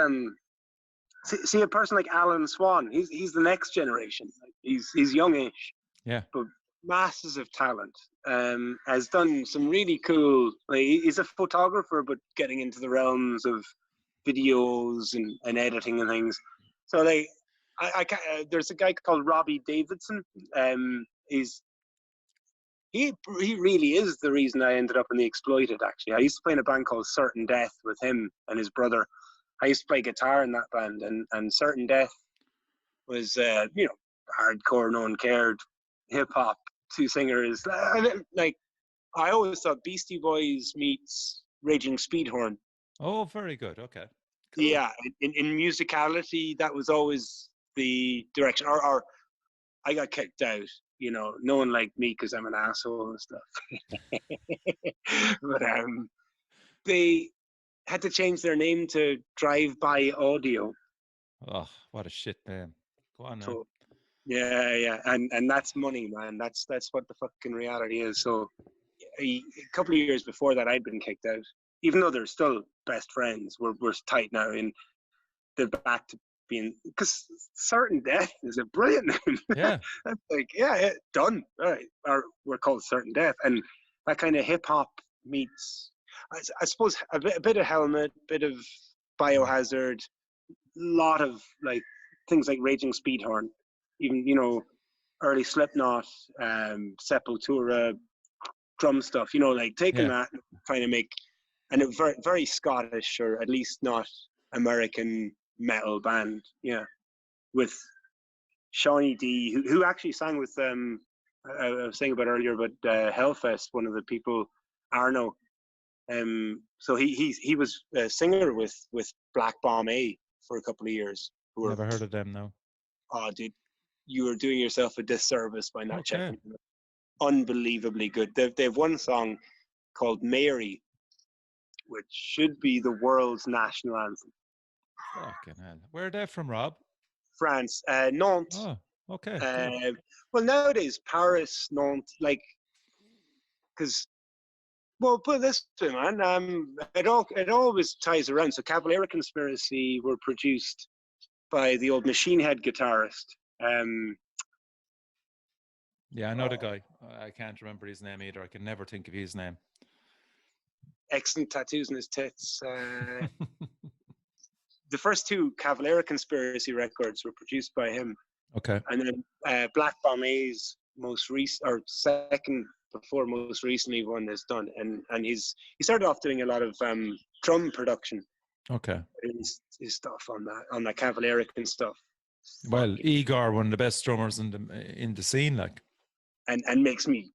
see a person like Alan Swan, he's the next generation. He's youngish, Yeah. but masses of talent. Has done some really cool. Like, he's a photographer, but getting into the realms of videos and editing and things. So like, there's a guy called Robbie Davidson. He really is the reason I ended up in the Exploited. Actually, I used to play in a band called Certain Death with him and his brother. I used to play guitar in that band, and Certain Death was hardcore, no one cared, hip hop, two singers. Like, I always thought Beastie Boys meets Raging Speedhorn. Oh, very good. Okay. Cool. Yeah, in musicality, that was always the direction. Or I got kicked out. No one liked me because I'm an asshole and stuff. But they had to change their name to Drive By Audio. Oh, what a shit name. Go on now. So, yeah, and that's money, man. That's what the fucking reality is. So a couple of years before that, I'd been kicked out, even though they're still best friends. We're tight now, and they're back to being, because Certain Death is a brilliant name. Yeah. That's like, yeah, done. All right. Or we're called Certain Death, and that kind of hip hop meets, I suppose, a bit of Helmet, bit of Biohazard, lot of like things like Raging Speedhorn, even early Slipknot, Sepultura, drum stuff. Like taking that, trying to make, and a very, very Scottish, or at least not American metal band, with Shawnee D, who actually sang with I was saying about earlier, but Hellfest, one of the people, Arno. So he was a singer with Black Bomb A for a couple of years. Never heard of them, no. Oh, dude, you are doing yourself a disservice by not checking them. Unbelievably good. They've one song called Mary, which should be the world's national anthem. Fucking hell. Where are they from, Rob? France, Nantes. Oh, okay. Well, nowadays Paris, Nantes, like, because, well, put it this way, man. It always ties around. So Cavalera Conspiracy were produced by the old Machine Head guitarist. Yeah, I know the guy. I can't remember his name either. I can never think of his name. Excellent tattoos in his tits. The first two Cavalera Conspiracy records were produced by him. Okay. And then Black Bomb A's most recent, or second before most recently one is done, and he started off doing a lot of drum production. Okay. His stuff on that Cavalera and stuff. Well, Igor, one of the best drummers in the scene, like, and makes me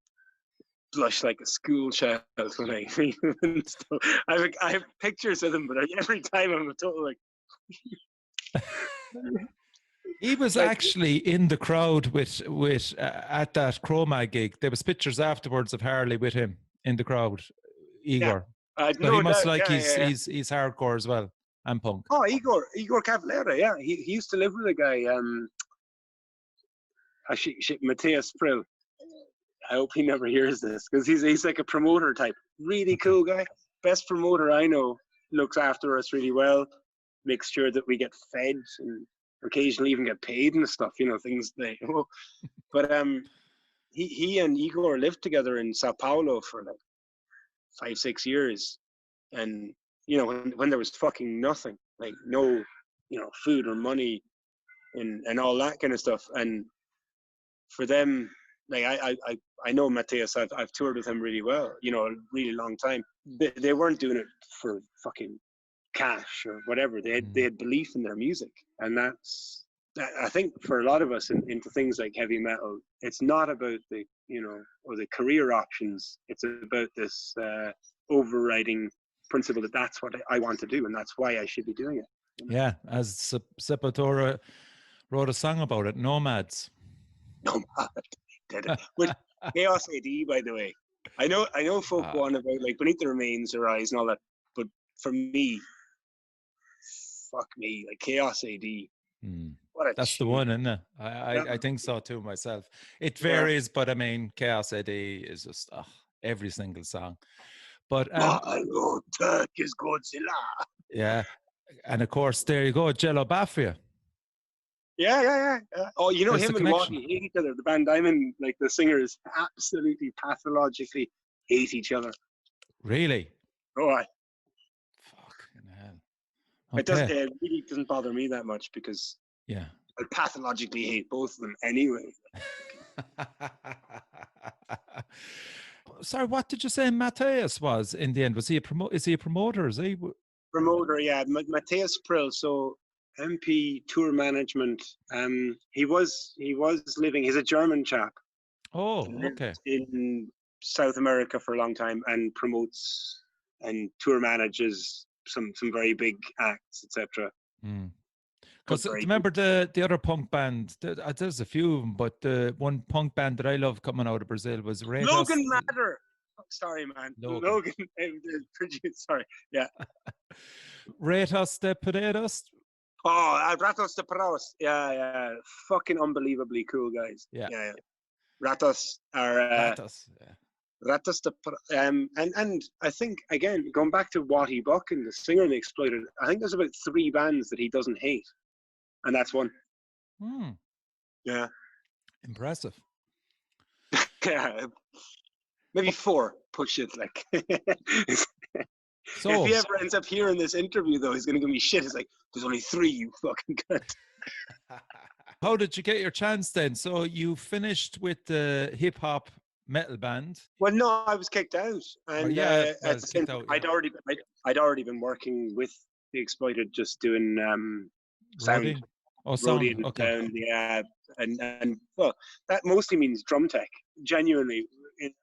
blush like a school child when I see him and stuff. I have pictures of him, but every time I'm a total like. He was actually in the crowd with at that Chroma gig. There was pictures afterwards of Harley with him in the crowd, Igor. Yeah, so he must like he's hardcore as well. and punk. Oh, Igor Cavalera, yeah. He used to live with a guy, Matthias Prill. I hope he never hears this because he's like a promoter type. Really cool guy. Best promoter I know. Looks after us really well. Makes sure that we get fed and occasionally even get paid and stuff. Things they. But he and Igor lived together in Sao Paulo for like 5-6 years, and when there was fucking nothing, like no, food or money, and all that kind of stuff, and for them. Like I know Matthias. I've toured with him really well. A really long time. They weren't doing it for fucking cash or whatever. They had belief in their music, and that's I think for a lot of us into things like heavy metal, it's not about the or the career options. It's about this overriding principle that that's what I want to do, and that's why I should be doing it. Yeah, as Sepultura wrote a song about it, Nomads. Nomad. With Chaos AD, by the way. I know folk go on about like Beneath the Remains, Her Eyes and all that, but for me, fuck me, like Chaos AD. That's the one, isn't it? I think so too myself. It varies, but I mean Chaos AD is just every single song. But my Lord, Turkish Godzilla. Yeah. And of course, there you go, Jello Bafia. Yeah. Oh, There's him and Watty hate each other. The band Diamond, like the singers, absolutely pathologically hate each other. Really? Oh, fucking hell. Okay. It really doesn't bother me that much because I pathologically hate both of them anyway. Sorry, what did you say Matthias was in the end? Was he is he a promoter? Is he? Promoter, yeah. Matthias Prill. So MP tour management. He was living. He's a German chap. Oh, okay. In South America for a long time and promotes and tour manages some very big acts, etc. Because remember the other punk band? There's a few of them, but the one punk band that I love coming out of Brazil was Logan Matter. Oh, sorry, man. Logan. Sorry. Yeah. Ratos de Paredes. Oh, Ratos de Paredes. Yeah. Fucking unbelievably cool guys. Yeah. Ratos are. Ratos. Yeah. Ratos de and I think again going back to Watty Buck and the singer they exploited. I think there's about 3 bands that he doesn't hate, and that's one. Yeah. Impressive. Yeah. Maybe 4. Push it like. So, if he ever ends up hearing this interview, though, he's going to give me shit. He's like, there's only 3, you fucking cunt. How did you get your chance then? So you finished with the hip-hop metal band? Well, no, I was kicked out. And I'd already been working with The Exploited, just doing sound. Sound. Okay. Sound, yeah. And well, that mostly means drum tech. Genuinely, it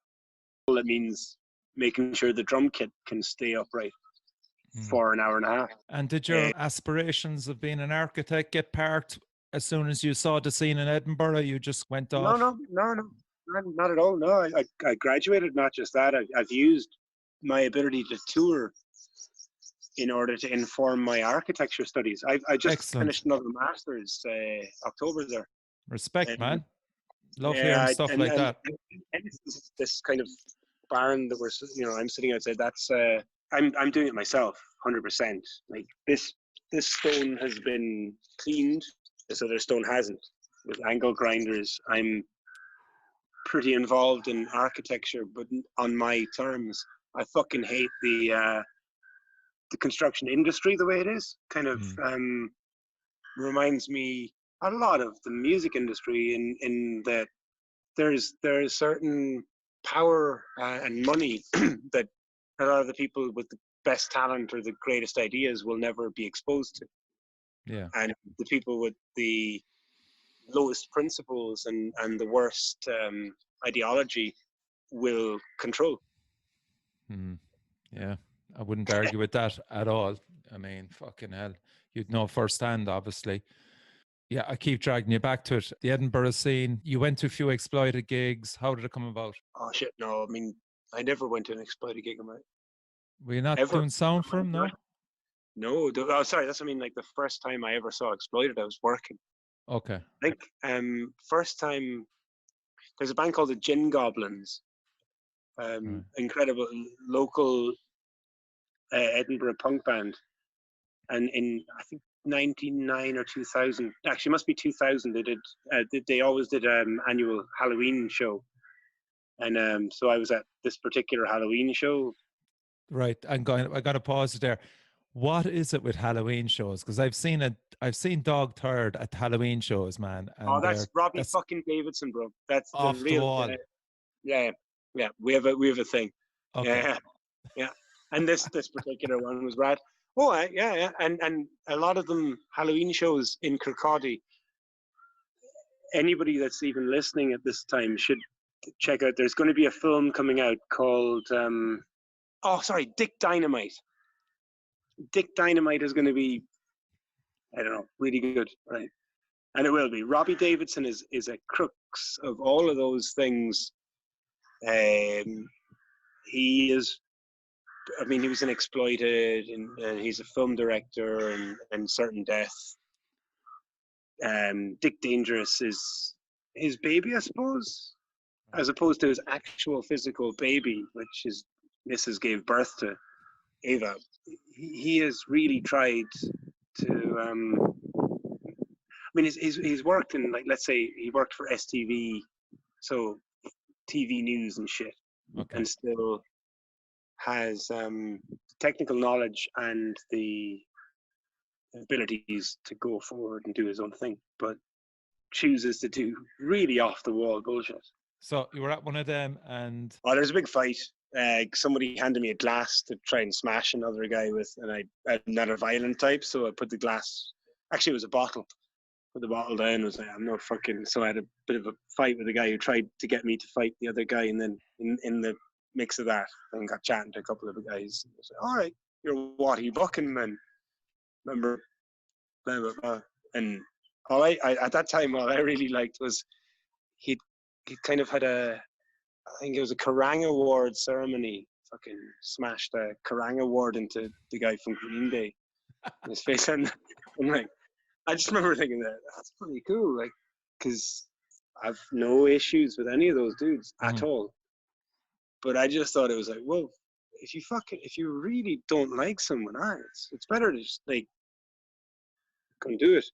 means making sure the drum kit can stay upright for an hour and a half. And did your aspirations of being an architect get parked as soon as you saw the scene in Edinburgh? You just went off? No, not at all. No, I graduated. Not just that, I've used my ability to tour in order to inform my architecture studies. I just finished another master's October there. Respect, man. Love hearing stuff like that. And this kind of barn that I'm sitting outside. That's I'm doing it myself, 100%. Like this stone has been cleaned, this other stone hasn't. With angle grinders, I'm pretty involved in architecture, but on my terms. I fucking hate the construction industry the way it is. Kind of reminds me a lot of the music industry in that there's certain power and money that a lot of the people with the best talent or the greatest ideas will never be exposed to. Yeah. And the people with the lowest principles and the worst ideology will control. Yeah, I wouldn't argue with that at all. I mean, fucking hell. You'd know firsthand, obviously. Yeah, I keep dragging you back to it. The Edinburgh scene, you went to a few Exploited gigs. How did it come about? Oh, shit, no. I mean, I never went to an Exploited gig. Were you not doing sound for him, no? No, sorry, that's what I mean. Like the first time I ever saw Exploited, I was working. Okay. I think first time there's a band called the Gin Goblins, Right. incredible local Edinburgh punk band, and in I think 99 or 2000, actually it must be 2000. They always did annual Halloween show, and so I was at this particular Halloween show. Right. I got to pause it there. What is it with Halloween shows? Because I've seen Dog Turd at Halloween shows, man, Oh, and that's Robbie that's fucking Davidson, bro. That's the off the real. wall. Yeah, yeah. We have a thing. Okay. Yeah, yeah. And this particular one was rad. Oh, yeah. And a lot of them Halloween shows in Kirkcaldy. Anybody that's even listening at this time should check out. There's going to be a film coming out called Dick Dynamite. Dick Dynamite is going to be, I don't know, really good, right? And it will be. Robbie Davidson is a crux of all of those things. He is. I mean, he was in Exploited, and he's a film director, and Certain Death. Dick Dangerous is his baby, I suppose, as opposed to his actual physical baby, which his missus gave birth to, Ava. He has really tried to. I mean, he's worked in, like, let's say he worked for STV, so TV news and shit, Okay. and still has technical knowledge and the abilities to go forward and do his own thing, but chooses to do really off the wall bullshit. So you were at one of them, and There's a big fight. Somebody handed me a glass to try and smash another guy with, and I'm not a violent type, so I put the glass. Actually, it was a bottle. Put the bottle down. Was like, I'm not fucking. So I had a bit of a fight with a guy who tried to get me to fight the other guy, and then in the mix of that, I got chatting to a couple of the guys. I was like, all right, you're what? Are you bucking, man? Remember? Blah, blah, blah. And all I at that time, all I really liked was he kind of had I think it was a Kerrang Award ceremony. Fucking smashed a Kerrang Award into the guy from Green Day in his face, and I'm like, I just remember thinking that's pretty cool, like, because I've no issues with any of those dudes at all. But I just thought it was like, well, if you really don't like someone, it's better to just like come do it.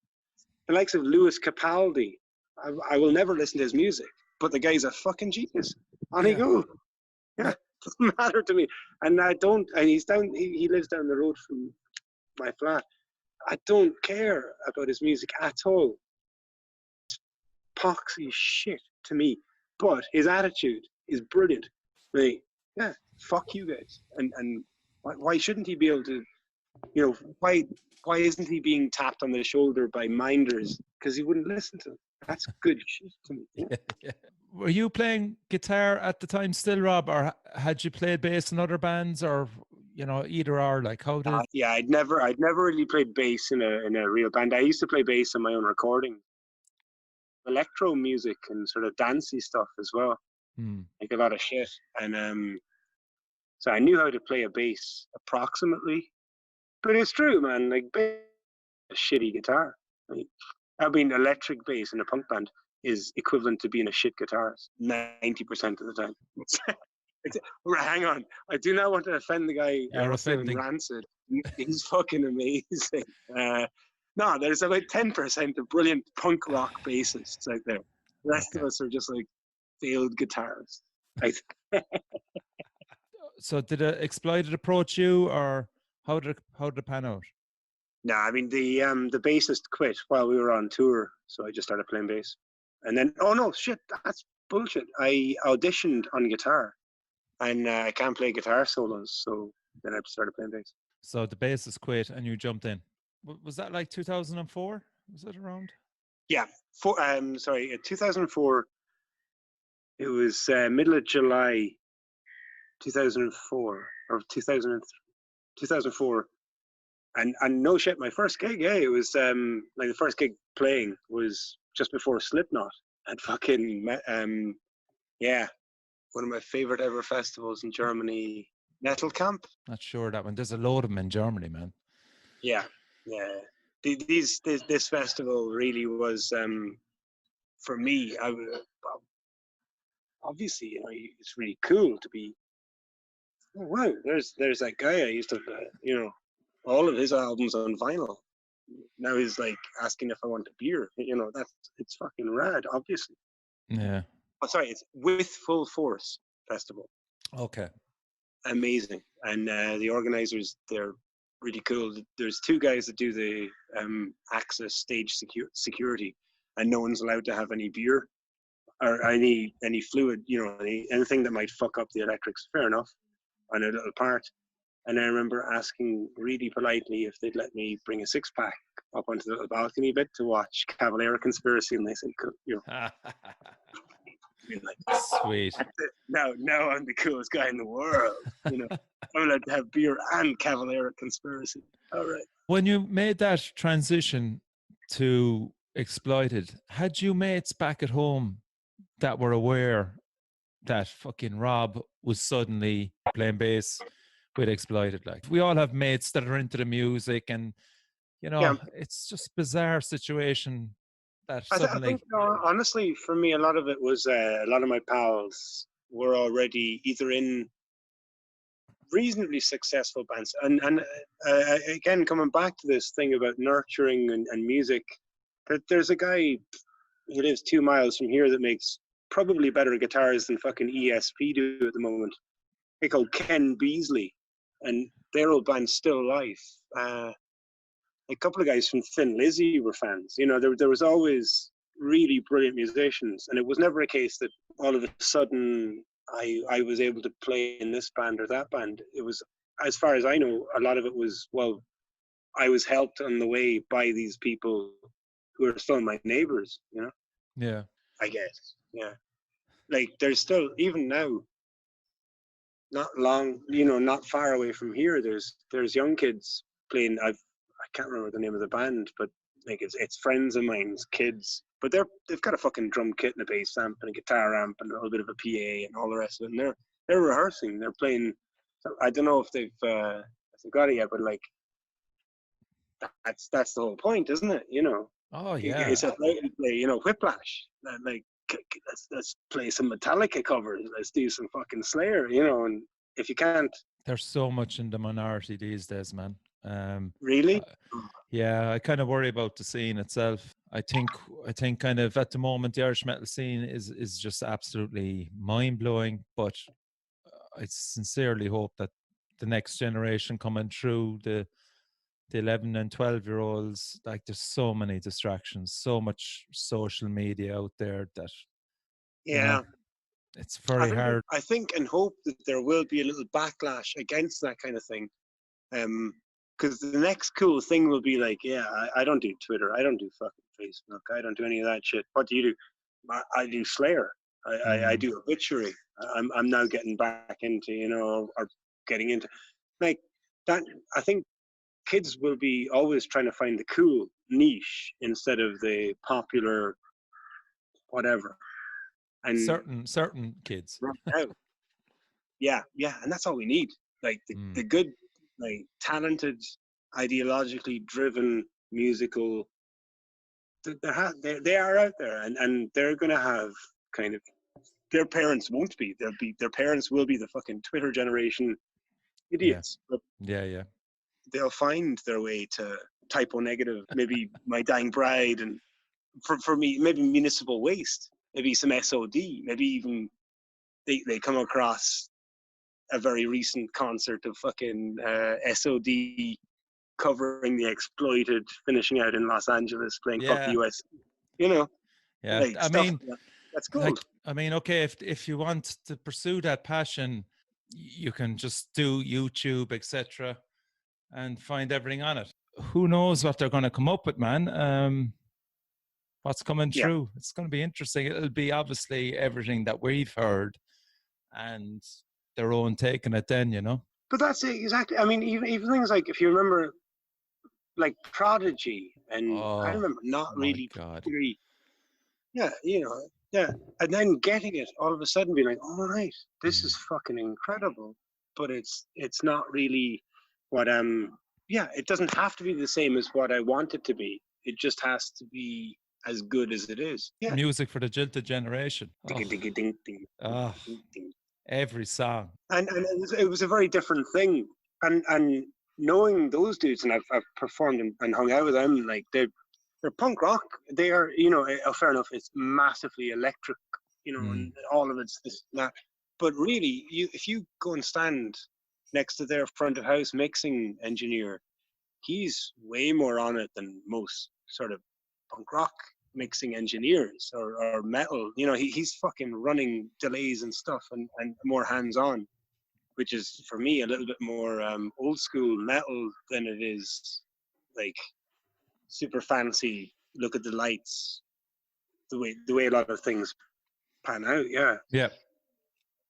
The likes of Lewis Capaldi, I will never listen to his music, but the guy's a fucking genius. On he go. Yeah, doesn't matter to me. And I don't. And he lives down the road from my flat. I don't care about his music at all. It's poxy shit to me. But his attitude is brilliant. Like, yeah, fuck you guys. And why shouldn't he be able to? You know, why isn't he being tapped on the shoulder by minders? Because he wouldn't listen to them. That's good shit to me. Yeah. were you playing guitar at the time still, Rob, or had you played bass in other bands, or either or? Like, how did? Yeah, I'd never really played bass in a real band. I used to play bass on my own recording, electro music and sort of dancey stuff as well, like a lot of shit. And so I knew how to play a bass approximately. But it's true, man. Like, bass is a shitty guitar. Like, I mean, electric bass in a punk band is equivalent to being a shit guitarist 90% of the time. Hang on, I do not want to offend the guy in Rancid. He's fucking amazing. No, there's about 10% of brilliant punk rock bassists out there. The rest of us are just like failed guitarists. So did Exploited approach you, or how did it pan out? No, I mean the bassist quit while we were on tour, so I just started playing bass. And then, oh no, shit, that's bullshit. I auditioned on guitar, and I can't play guitar solos, so then I started playing bass. So the bassist quit, and you jumped in. Was that like 2004? Was it around? Yeah, 2004. It was middle of July, 2004 or 2004. And no shit, my first gig, it was like the first gig playing was just before Slipknot at fucking one of my favorite ever festivals in Germany, Metal Camp. Not sure that one. There's a load of them in Germany, man. Yeah, yeah. This festival really was for me. Obviously, it's really cool to be. Oh, wow, there's that guy I used to, all of his albums on vinyl. Now he's like asking if I want a beer. It's fucking rad. Obviously. Yeah. Oh, sorry, it's With Full Force Festival. Okay. Amazing, and the organizers, they're really cool. There's two guys that do the access stage security, and no one's allowed to have any beer or any fluid, anything that might fuck up the electrics. Fair enough, on a little part. And I remember asking really politely if they'd let me bring a six pack up onto the little balcony bit to watch Cavalera Conspiracy, and they said, being like, Sweet. now I'm the coolest guy in the world. I'm allowed to have beer and Cavalera Conspiracy. All right. When you made that transition to Exploited, had you mates back at home that were aware that fucking Rob was suddenly playing bass with Exploited? Like, we all have mates that are into the music, and Yeah, it's just a bizarre situation that I suddenly. think honestly, for me, a lot of it was a lot of my pals were already either in reasonably successful bands, and again, coming back to this thing about nurturing and music, there's a guy who lives 2 miles from here that makes probably better guitars than fucking ESP do at the moment. They called Ken Beasley, and their old band's still alive. A couple of guys from Thin Lizzy were fans. There was always really brilliant musicians, and it was never a case that all of a sudden I was able to play in this band or that band. It was, as far as I know, a lot of it was, well, I was helped on the way by these people who are still my neighbors, Yeah. I guess. Yeah. Like, there's still, even now, not long, not far away from here, there's young kids playing. I can't remember the name of the band, but like it's friends of mine's kids. But they've got a fucking drum kit and a bass amp and a guitar amp and a little bit of a PA and all the rest of it. And they're rehearsing. They're playing. I don't know if they've got it yet, but like that's the whole point, isn't it? Oh yeah. It's a play, Whiplash. Like, let's play some Metallica covers. Let's do some fucking Slayer. And if you can't, They're so much in the minority these days, man. really. Yeah, I kind of worry about the scene itself. I think kind of at the moment the Irish metal scene is just absolutely mind blowing. But I sincerely hope that the next generation coming through, the 11 and 12-year-olds, like, there's so many distractions, so much social media out there that Yeah. it's very hard. I think and hope that there will be a little backlash against that kind of thing. Because the next cool thing will be like, yeah, I don't do Twitter. I don't do fucking Facebook. I don't do any of that shit. What do you do? I do Slayer. I do Obituary. I'm now getting back into, or getting into, like, that. I think kids will be always trying to find the cool niche instead of the popular whatever. And certain kids. right now, yeah, and that's all we need. Like the good, like talented, ideologically driven musical. They are out there, and they're gonna have kind of, their parents won't be. Their parents will be the fucking Twitter generation idiots. But Yeah. they'll find their way to typo negative, maybe My Dying Bride, and for me, maybe Municipal Waste, maybe some SOD, maybe even they come across a very recent concert of fucking SOD covering the Exploited, finishing out in Los Angeles, playing Fuck the US. Yeah, like I stuff mean, that's cool. like, I mean, okay, if you want to pursue that passion, you can just do YouTube, etc., and find everything on it. Who knows what they're going to come up with, man? What's coming through? It's going to be interesting. It'll be obviously everything that we've heard and their own take on it then, But that's it, exactly. I mean, even things like, if you remember, like Prodigy, and I remember not really, yeah, and then getting it all of a sudden, being like, all right, this is fucking incredible, but it's not really what yeah, it doesn't have to be the same as what I want it to be. It just has to be as good as it is. Yeah. Music for the jilted generation. Ding, ding, ding, ding, ding, Oh, ding, ding. every song. And it was a very different thing. And knowing those dudes, and I've performed and hung out with them, like they're punk rock. They are, fair enough. It's massively electric, and all of it's this and that. But really, if you go and stand next to their front of house mixing engineer, he's way more on it than most sort of punk rock mixing engineers or metal. He's fucking running delays and stuff and more hands on, which is for me a little bit more old school metal than it is like super fancy. Look at the lights, the way a lot of things pan out. Yeah. Yeah.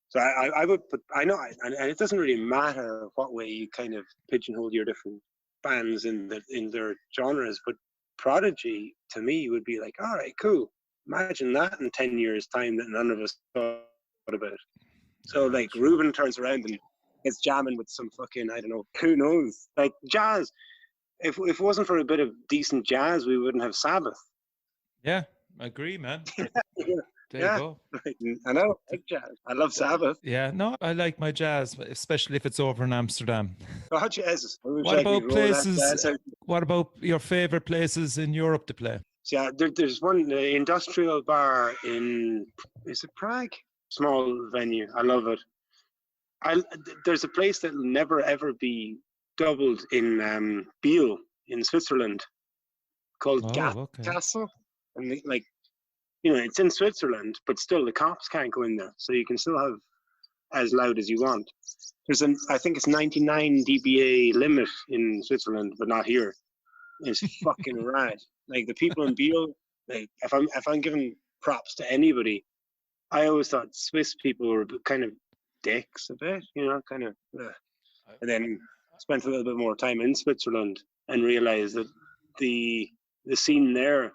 So I would put, I know, and it doesn't really matter what way you kind of pigeonhole your different bands in their genres, but Prodigy to me would be like, all right, cool. Imagine that in 10 years' time that none of us thought about. So like Ruben turns around and gets jamming with some fucking, I don't know, who knows? Like jazz. If it wasn't for a bit of decent jazz, we wouldn't have Sabbath. Yeah, I agree, man. There Yeah. you go. I know, I like jazz. I love Sabbath. Yeah, no, I like my jazz, especially if it's over in Amsterdam. Oh, jazz. What about places? What about your favorite places in Europe to play? Yeah, there's one industrial bar is it Prague? Small venue. I love it. There's a place that will never ever be doubled in Biel in Switzerland called Castle, and it's in Switzerland, but still the cops can't go in there, so you can still have as loud as you want. I think it's 99 dBA limit in Switzerland, but not here. It's fucking rad. Like the people in Biel, like if I'm giving props to anybody, I always thought Swiss people were kind of dicks a bit, kind of. And then spent a little bit more time in Switzerland and realized that the scene there,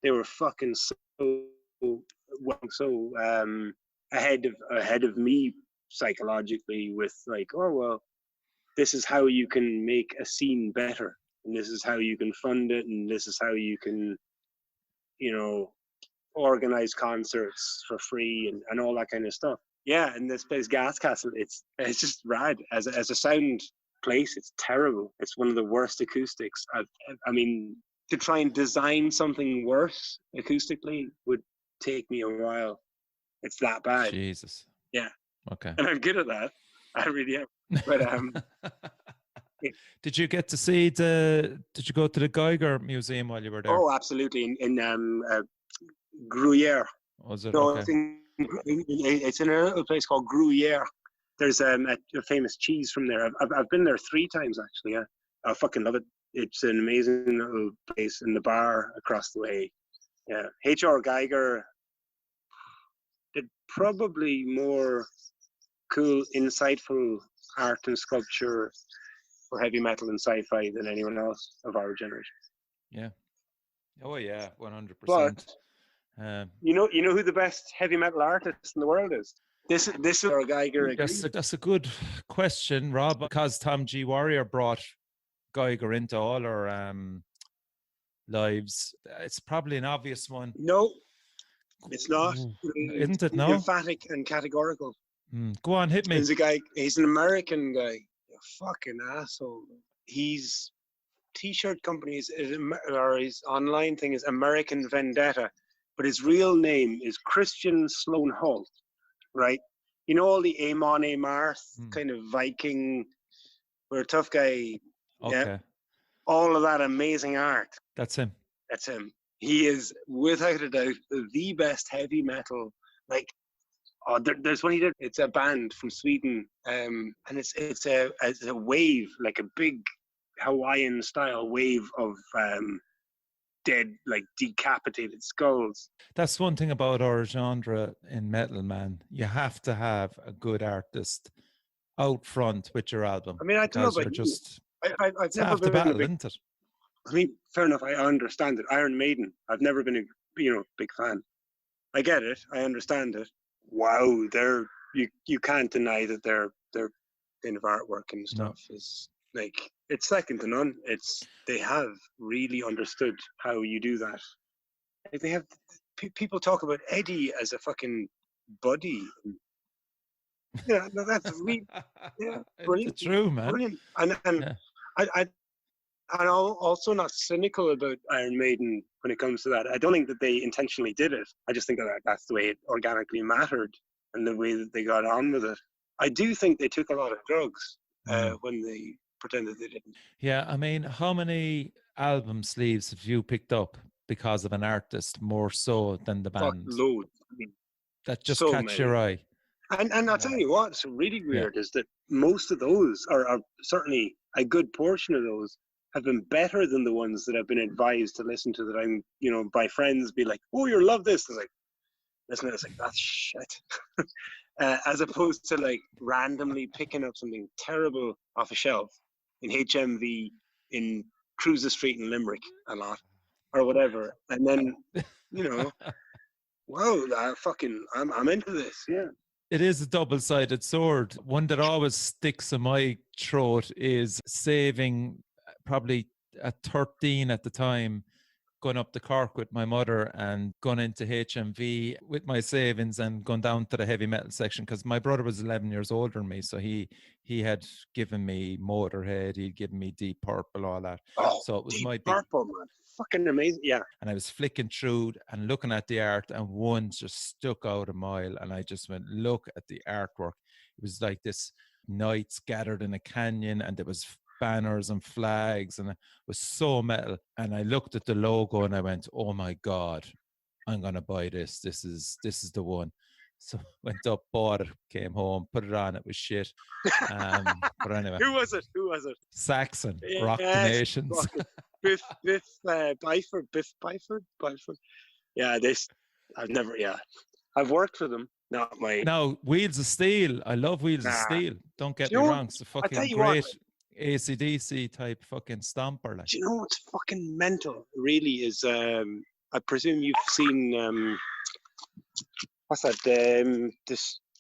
they were fucking so ahead of me psychologically with like, oh well, this is how you can make a scene better, and this is how you can fund it, and this is how you can organize concerts for free and all that kind of stuff. Yeah, and this place Gas Castle, it's just rad as a sound place. It's terrible. It's one of the worst acoustics. I mean, to try and design something worse acoustically would take me a while. It's that bad. Jesus. Yeah. Okay. And I'm good at that. I really am. But Did you get to see did you go to the Geiger Museum while you were there? Oh, absolutely. In Gruyere. Was it? No, okay. It's in a little place called Gruyere. There's a famous cheese from there. I've been there 3 times actually. Yeah, I fucking love it. It's an amazing little place in the bar across the way. Yeah, H.R. Geiger did probably more cool, insightful art and sculpture for heavy metal and sci-fi than anyone else of our generation. Yeah. Oh yeah, 100%. But you know who the best heavy metal artist in the world is? This is our Geiger. That's a good question, Rob, because Tom G. Warrior brought Geiger into all our lives. It's probably an obvious one. No, it's not. Isn't it? No. Emphatic and categorical. Go on, hit me. There's a guy. He's an American guy. A fucking asshole. He's T-shirt companies or his online thing is American Vendetta, but his real name is Christian Sloan Holt. Right? You know all the Amon Amarth kind of Viking, we're a tough guy. Okay. Yeah. All of that amazing art. That's him. That's him. He is without a doubt the best heavy metal. Like, there's one he did. It's a band from Sweden, and it's a wave, like a big Hawaiian style wave of dead, like decapitated skulls. That's one thing about our genre in metal, man. You have to have a good artist out front with your album. I mean, I don't know about just. I've never been battle, isn't it? I mean, fair enough. I understand it. Iron Maiden. I've never been a big fan. I get it. I understand it. Wow, you can't deny that their kind of artwork and stuff is Like, it's second to none. They have really understood how you do that. Like, they have people talk about Eddie as a fucking buddy. Yeah, no, that's really, yeah, brilliant, It's true, man. brilliant. And Yeah. I'm also not cynical about Iron Maiden when it comes to that. I don't think that they intentionally did it. I just think that that's the way it organically mattered and the way that they got on with it. I do think they took a lot of drugs when they pretended they didn't. Yeah, I mean, how many album sleeves have you picked up because of an artist more so than the Fuck, band loads. I mean, that just so catch many. your eye? And I'll tell you what's really weird is that most of those, or certainly a good portion of those, have been better than the ones that I've been advised to listen to. That I'm, by friends, be like, "Oh, you'll love this." It's like, listen, it's like that's shit. As opposed to like randomly picking up something terrible off a shelf in HMV in Cruiser Street in Limerick a lot, or whatever, and then wow, I'm into this, yeah. It is a double-sided sword. One that always sticks in my throat is saving, probably at 13 at the time, going up to Cork with my mother and going into HMV with my savings and going down to the heavy metal section, because my brother was 11 years older than me. So he had given me Motorhead, he'd given me Deep Purple, all that. Oh, So it was Deep my big Purple, man. Fucking amazing. Yeah. and I was flicking through and looking at the art, and one just stuck out a mile. And I just went, look at the artwork. It was like this knights gathered in a canyon, and there was banners and flags, and it was so metal. And I looked at the logo and I went, oh my God, I'm gonna buy this. This is the one. So went up, bought it, came home, put it on. It was shit. But anyway, Who was it? Saxon, Rock the Yes, Nations. Biff Byford. Yeah, I've worked for them. Not my. Now, Wheels of Steel. I love Wheels of Nah. Steel. Don't get Do you me know wrong. It's a I tell fucking you what, great AC/DC type fucking stomper. Like. Do you know what's fucking mental? Really is. I presume you've seen. What's that?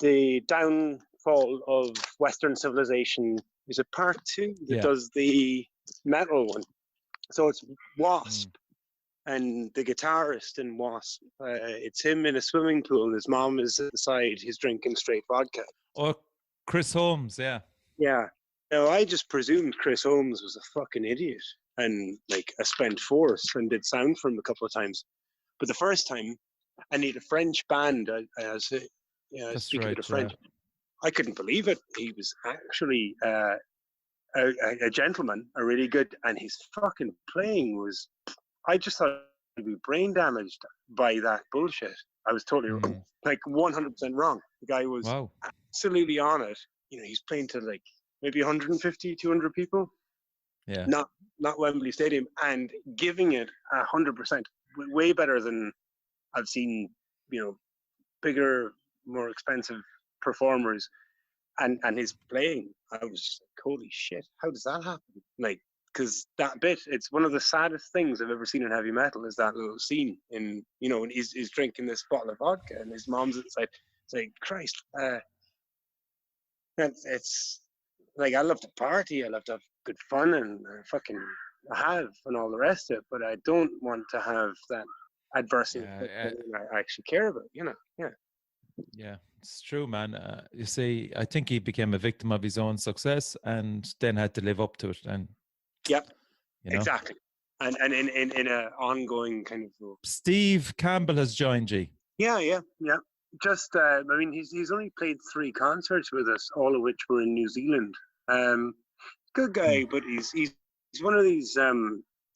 The downfall of Western civilization. Is it part 2 that does the metal one? So it's Wasp and the guitarist in Wasp. It's him in a swimming pool. His mom is at the side. He's drinking straight vodka. Oh, Chris Holmes, yeah. Yeah. Now, I just presumed Chris Holmes was a fucking idiot and like a spent force and did sound for him a couple of times. But the first time, I need a French band. Speaking of the French, I couldn't believe it. He was actually a gentleman, a really good, and his fucking playing was. I just thought he'd be brain damaged by that bullshit. I was totally wrong, like 100% wrong. The guy was absolutely on it. He's playing to like maybe 150, 200 people. Yeah. Not Wembley Stadium, and giving it 100%, way better than I've seen. Bigger, more expensive performers, and his playing. I was just like, holy shit, how does that happen? Like, because that bit, it's one of the saddest things I've ever seen in heavy metal is that little scene when he's drinking this bottle of vodka and his mom's inside. It's like, Christ, it's like, I love to party, I love to have good fun, and fucking have and all the rest of it, but I don't want to have that adverse effect I actually care about, Yeah, it's true, man. You see, I think he became a victim of his own success and then had to live up to it. And exactly. And in a ongoing kind of. Steve Campbell has joined you. Yeah. Just, I mean, he's only played 3 concerts with us, all of which were in New Zealand. Good guy, but he's one of these.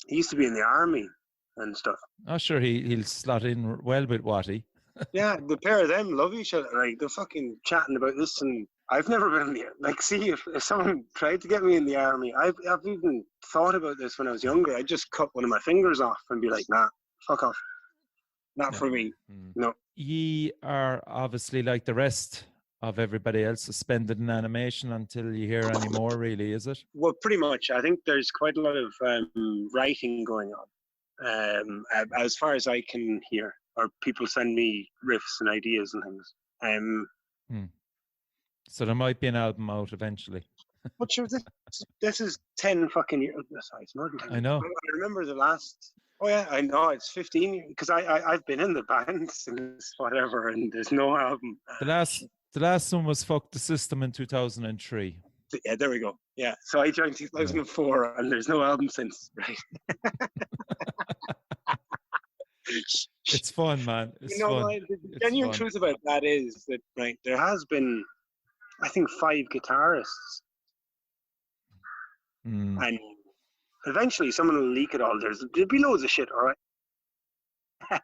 He used to be in the army and stuff. Oh, sure, he'll slot in well with Watty. Yeah, the pair of them love each other. Like, they're fucking chatting about this, and I've never been in the like. See, if someone tried to get me in the army, I've even thought about this when I was younger. I'd just cut one of my fingers off and be like, nah, fuck off, not for me. No. Ye are obviously like the rest of everybody else, suspended in animation until you hear any more. Really, is it? Well, pretty much. I think there's quite a lot of writing going on, as far as I can hear. Or people send me riffs and ideas and things. So there might be an album out eventually. But sure, this is 10 fucking years. Sorry, it's more than 10 I years. know. I remember the last. Oh yeah, I know it's 15 years because I've been in the band since whatever, and there's no album. The last one was Fuck the System in 2003. Yeah, there we go. Yeah, so I joined 2004, and there's no album since. Right. It's fun, man. You It's know fun. what? The It's genuine fun. truth about that is that right there has been, I think, 5 guitarists, Mm. and eventually someone will leak it all. There'll be loads of shit, all right.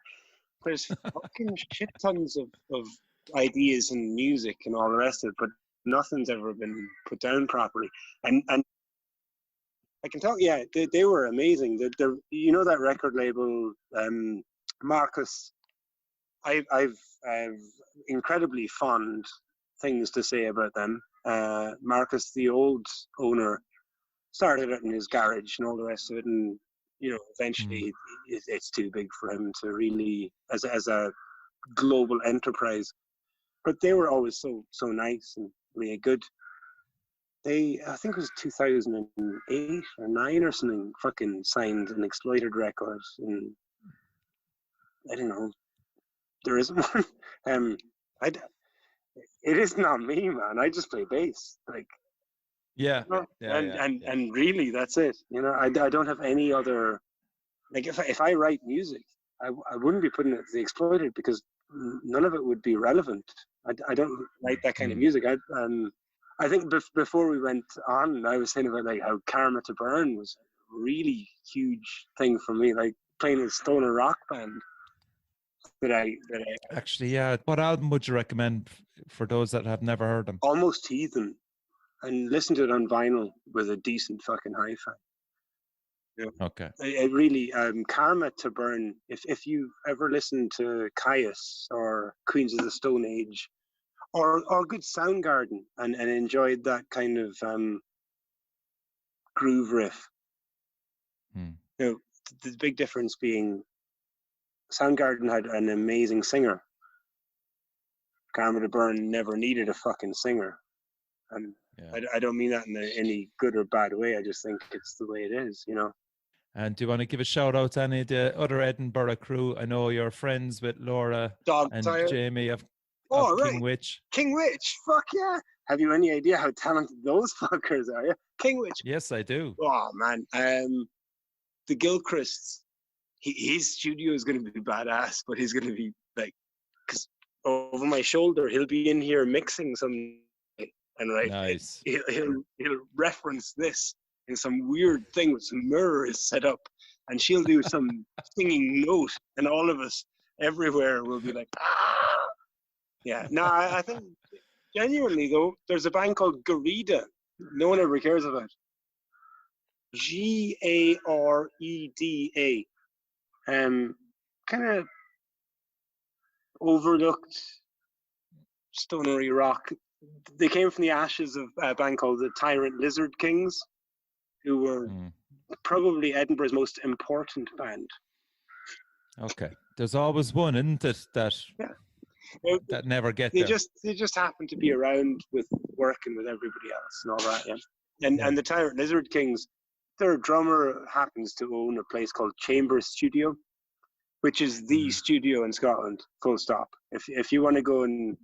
There's fucking shit tons of ideas and music and all the rest of it, but nothing's ever been put down properly. And I can tell, yeah, they were amazing. You know that record label, Marcus. I've incredibly fond things to say about them. Marcus, the old owner, started it in his garage and all the rest of it, and eventually it's too big for him to really as a global enterprise. But they were always so nice and really good. I think it was 2008 or 9 or something, fucking signed an Exploited Records, and I don't know, there isn't one. It is not me, man. I just play bass, like, Yeah. and really that's it. I don't have any other. Like if I write music, I wouldn't be putting it to the Exploited because none of it would be relevant. I don't write that kind of music. I think before we went on, I was saying about like how Karma to Burn was a really huge thing for me, like playing a stoner rock band. That I Actually, yeah. What album would you recommend for those that have never heard them? Almost Heathen, and listen to it on vinyl with a decent fucking hi-fi. Yeah. Okay. It really, Karma to Burn. If you ever listened to Caius or Queens of the Stone Age, or good Soundgarden, and enjoyed that kind of groove riff. The big difference being Soundgarden had an amazing singer. Karma to Burn never needed a fucking singer, and I don't mean that in any good or bad way. I just think it's the way it is, And do you want to give a shout out to any of the other Edinburgh crew? I know you're friends with Laura and Jamie of King Witch. King Witch, fuck yeah! Have you any idea how talented those fuckers are? Yeah, King Witch. Yes, I do. Oh man, the Gilchrists. His studio is going to be badass, but he's going to be like, because over my shoulder he'll be in here mixing some, and nice. He'll reference this in some weird thing with some mirrors set up, and she'll do some singing note, and all of us everywhere will be like, ah! Yeah. No, I think genuinely though, there's a band called Garida. No one ever cares about. Gareda. Kind of overlooked stonery rock. They came from the ashes of a band called the Tyrant Lizard Kings, who were probably Edinburgh's most important band. Okay, there's always one, isn't it? That never get there. They just happen to be around with working with everybody else and all that. Yeah, and the Tyrant Lizard Kings, their drummer happens to own a place called Chambers Studio, which is the studio in Scotland. Full stop. If you want to go and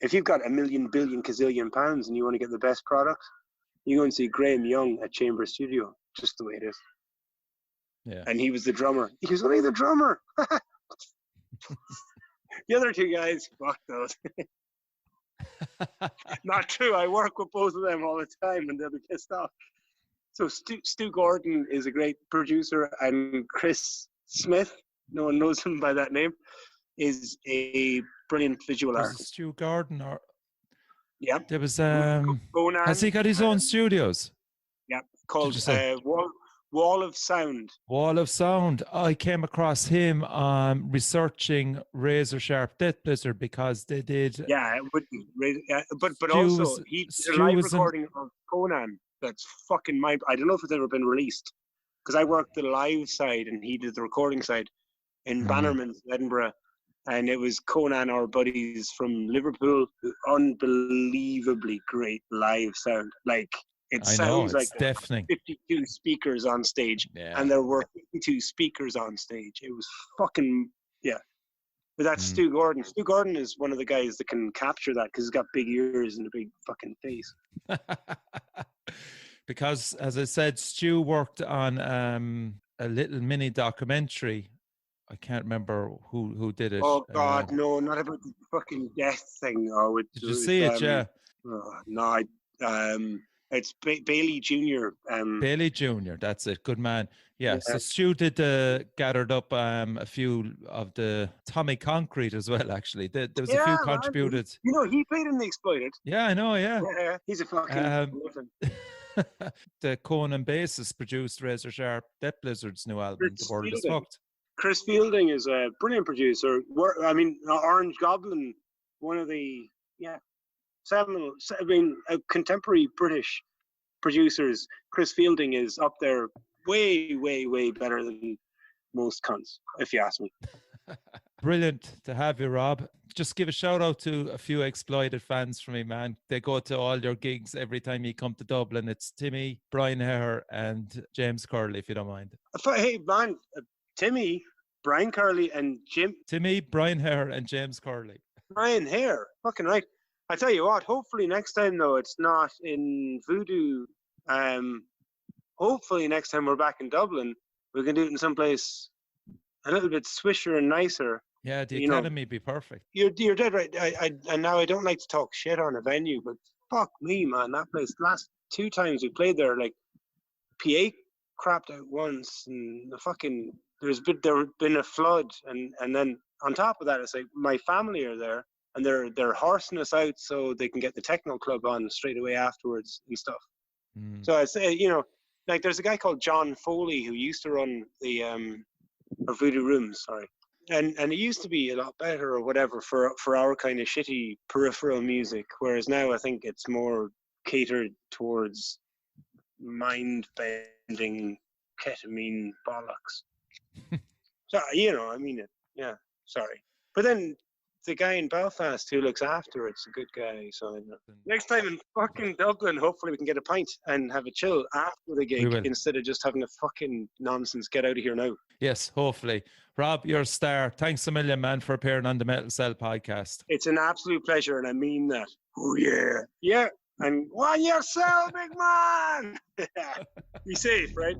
if you've got $1 million billion gazillion pounds and you want to get the best product, you go and see Graham Young at Chambers Studio, just the way it is. Yeah. And he was the drummer. He was only the drummer. The other two guys, fuck those. Not true. I work with both of them all the time, and they'll be pissed off. So Stu Gordon is a great producer, and Chris Smith, no one knows him by that name, is a brilliant visual artist. Stu Gordon, or there was Conan, has he got his own studios? Yeah, called Wall of Sound. Wall of Sound. I came across him researching Razor Sharp Death Blizzard because they did. Yeah, it would be. But also, he did a live recording of Conan that's fucking mind. I don't know if it's ever been released because I worked the live side and he did the recording side in Bannerman's in Edinburgh. and it was Conan, our buddies from Liverpool, unbelievably great live sound. Like, it I know, sounds like it's there were deafening. 52 speakers on stage, Yeah. and there were 52 speakers on stage. It was fucking, yeah. But that's Mm. Stu Gordon. Stu Gordon is one of the guys that can capture that because he's got big ears and a big fucking face. Because, as I said, Stu worked on a little mini documentary. I can't remember who did it. Oh God, no, not about the fucking death thing. Oh, Did you see it? Yeah. No, it's Bailey Jr. Bailey Jr. That's it. Good man. Yeah. Yeah. So Stu did gathered up a few of the Tommy Concrete as well. Actually, there was a few man, contributed. he played in The Exploited. Yeah, I know. Yeah. Yeah, he's a fucking. The Conan bassist produced Razor Sharp Death Blizzard's new album, Chris The World Is Fielding. Fucked. Chris Fielding is a brilliant producer. I mean, Orange Goblin, one of the seminal, contemporary British producers. Chris Fielding is up there, way, way, way better than most cunts, if you ask me. Brilliant to have you, Rob. Just give a shout out to a few Exploited fans for me, man. They go to all your gigs every time you come to Dublin. It's Timmy, Brian Hare, and James Curley, if you don't mind. Hey, man, Timmy, Brian Curley, and Timmy, Brian Hare, and James Curley. Brian Hare, fucking right. I tell you what, hopefully next time, though, it's not in Voodoo. Hopefully next time we're back in Dublin, we can do it in someplace a little bit swisher and nicer. Yeah, the Academy be perfect. You're dead right. And now I don't like to talk shit on a venue, but fuck me, man, that place. Last 2 times we played there, like, PA crapped out once, and there been a flood, and then on top of that, it's like my family are there, and they're horsing us out so they can get the techno club on straight away afterwards and stuff. So I say, like, there's a guy called John Foley who used to run the or Voodoo Rooms, sorry. And it used to be a lot better or whatever for our kind of shitty peripheral music, whereas now I think it's more catered towards mind-bending ketamine bollocks. So, I mean it. Yeah, sorry. But then the guy in Belfast who looks after it's a good guy. So next time in fucking Dublin, hopefully we can get a pint and have a chill after the gig instead of just having a fucking nonsense get out of here now. Yes, hopefully. Rob, you're a star. Thanks a million, man, for appearing on the Metal Cell podcast. It's an absolute pleasure, and I mean that. Oh, yeah. Yeah. And on yourself, big man. Be safe, right?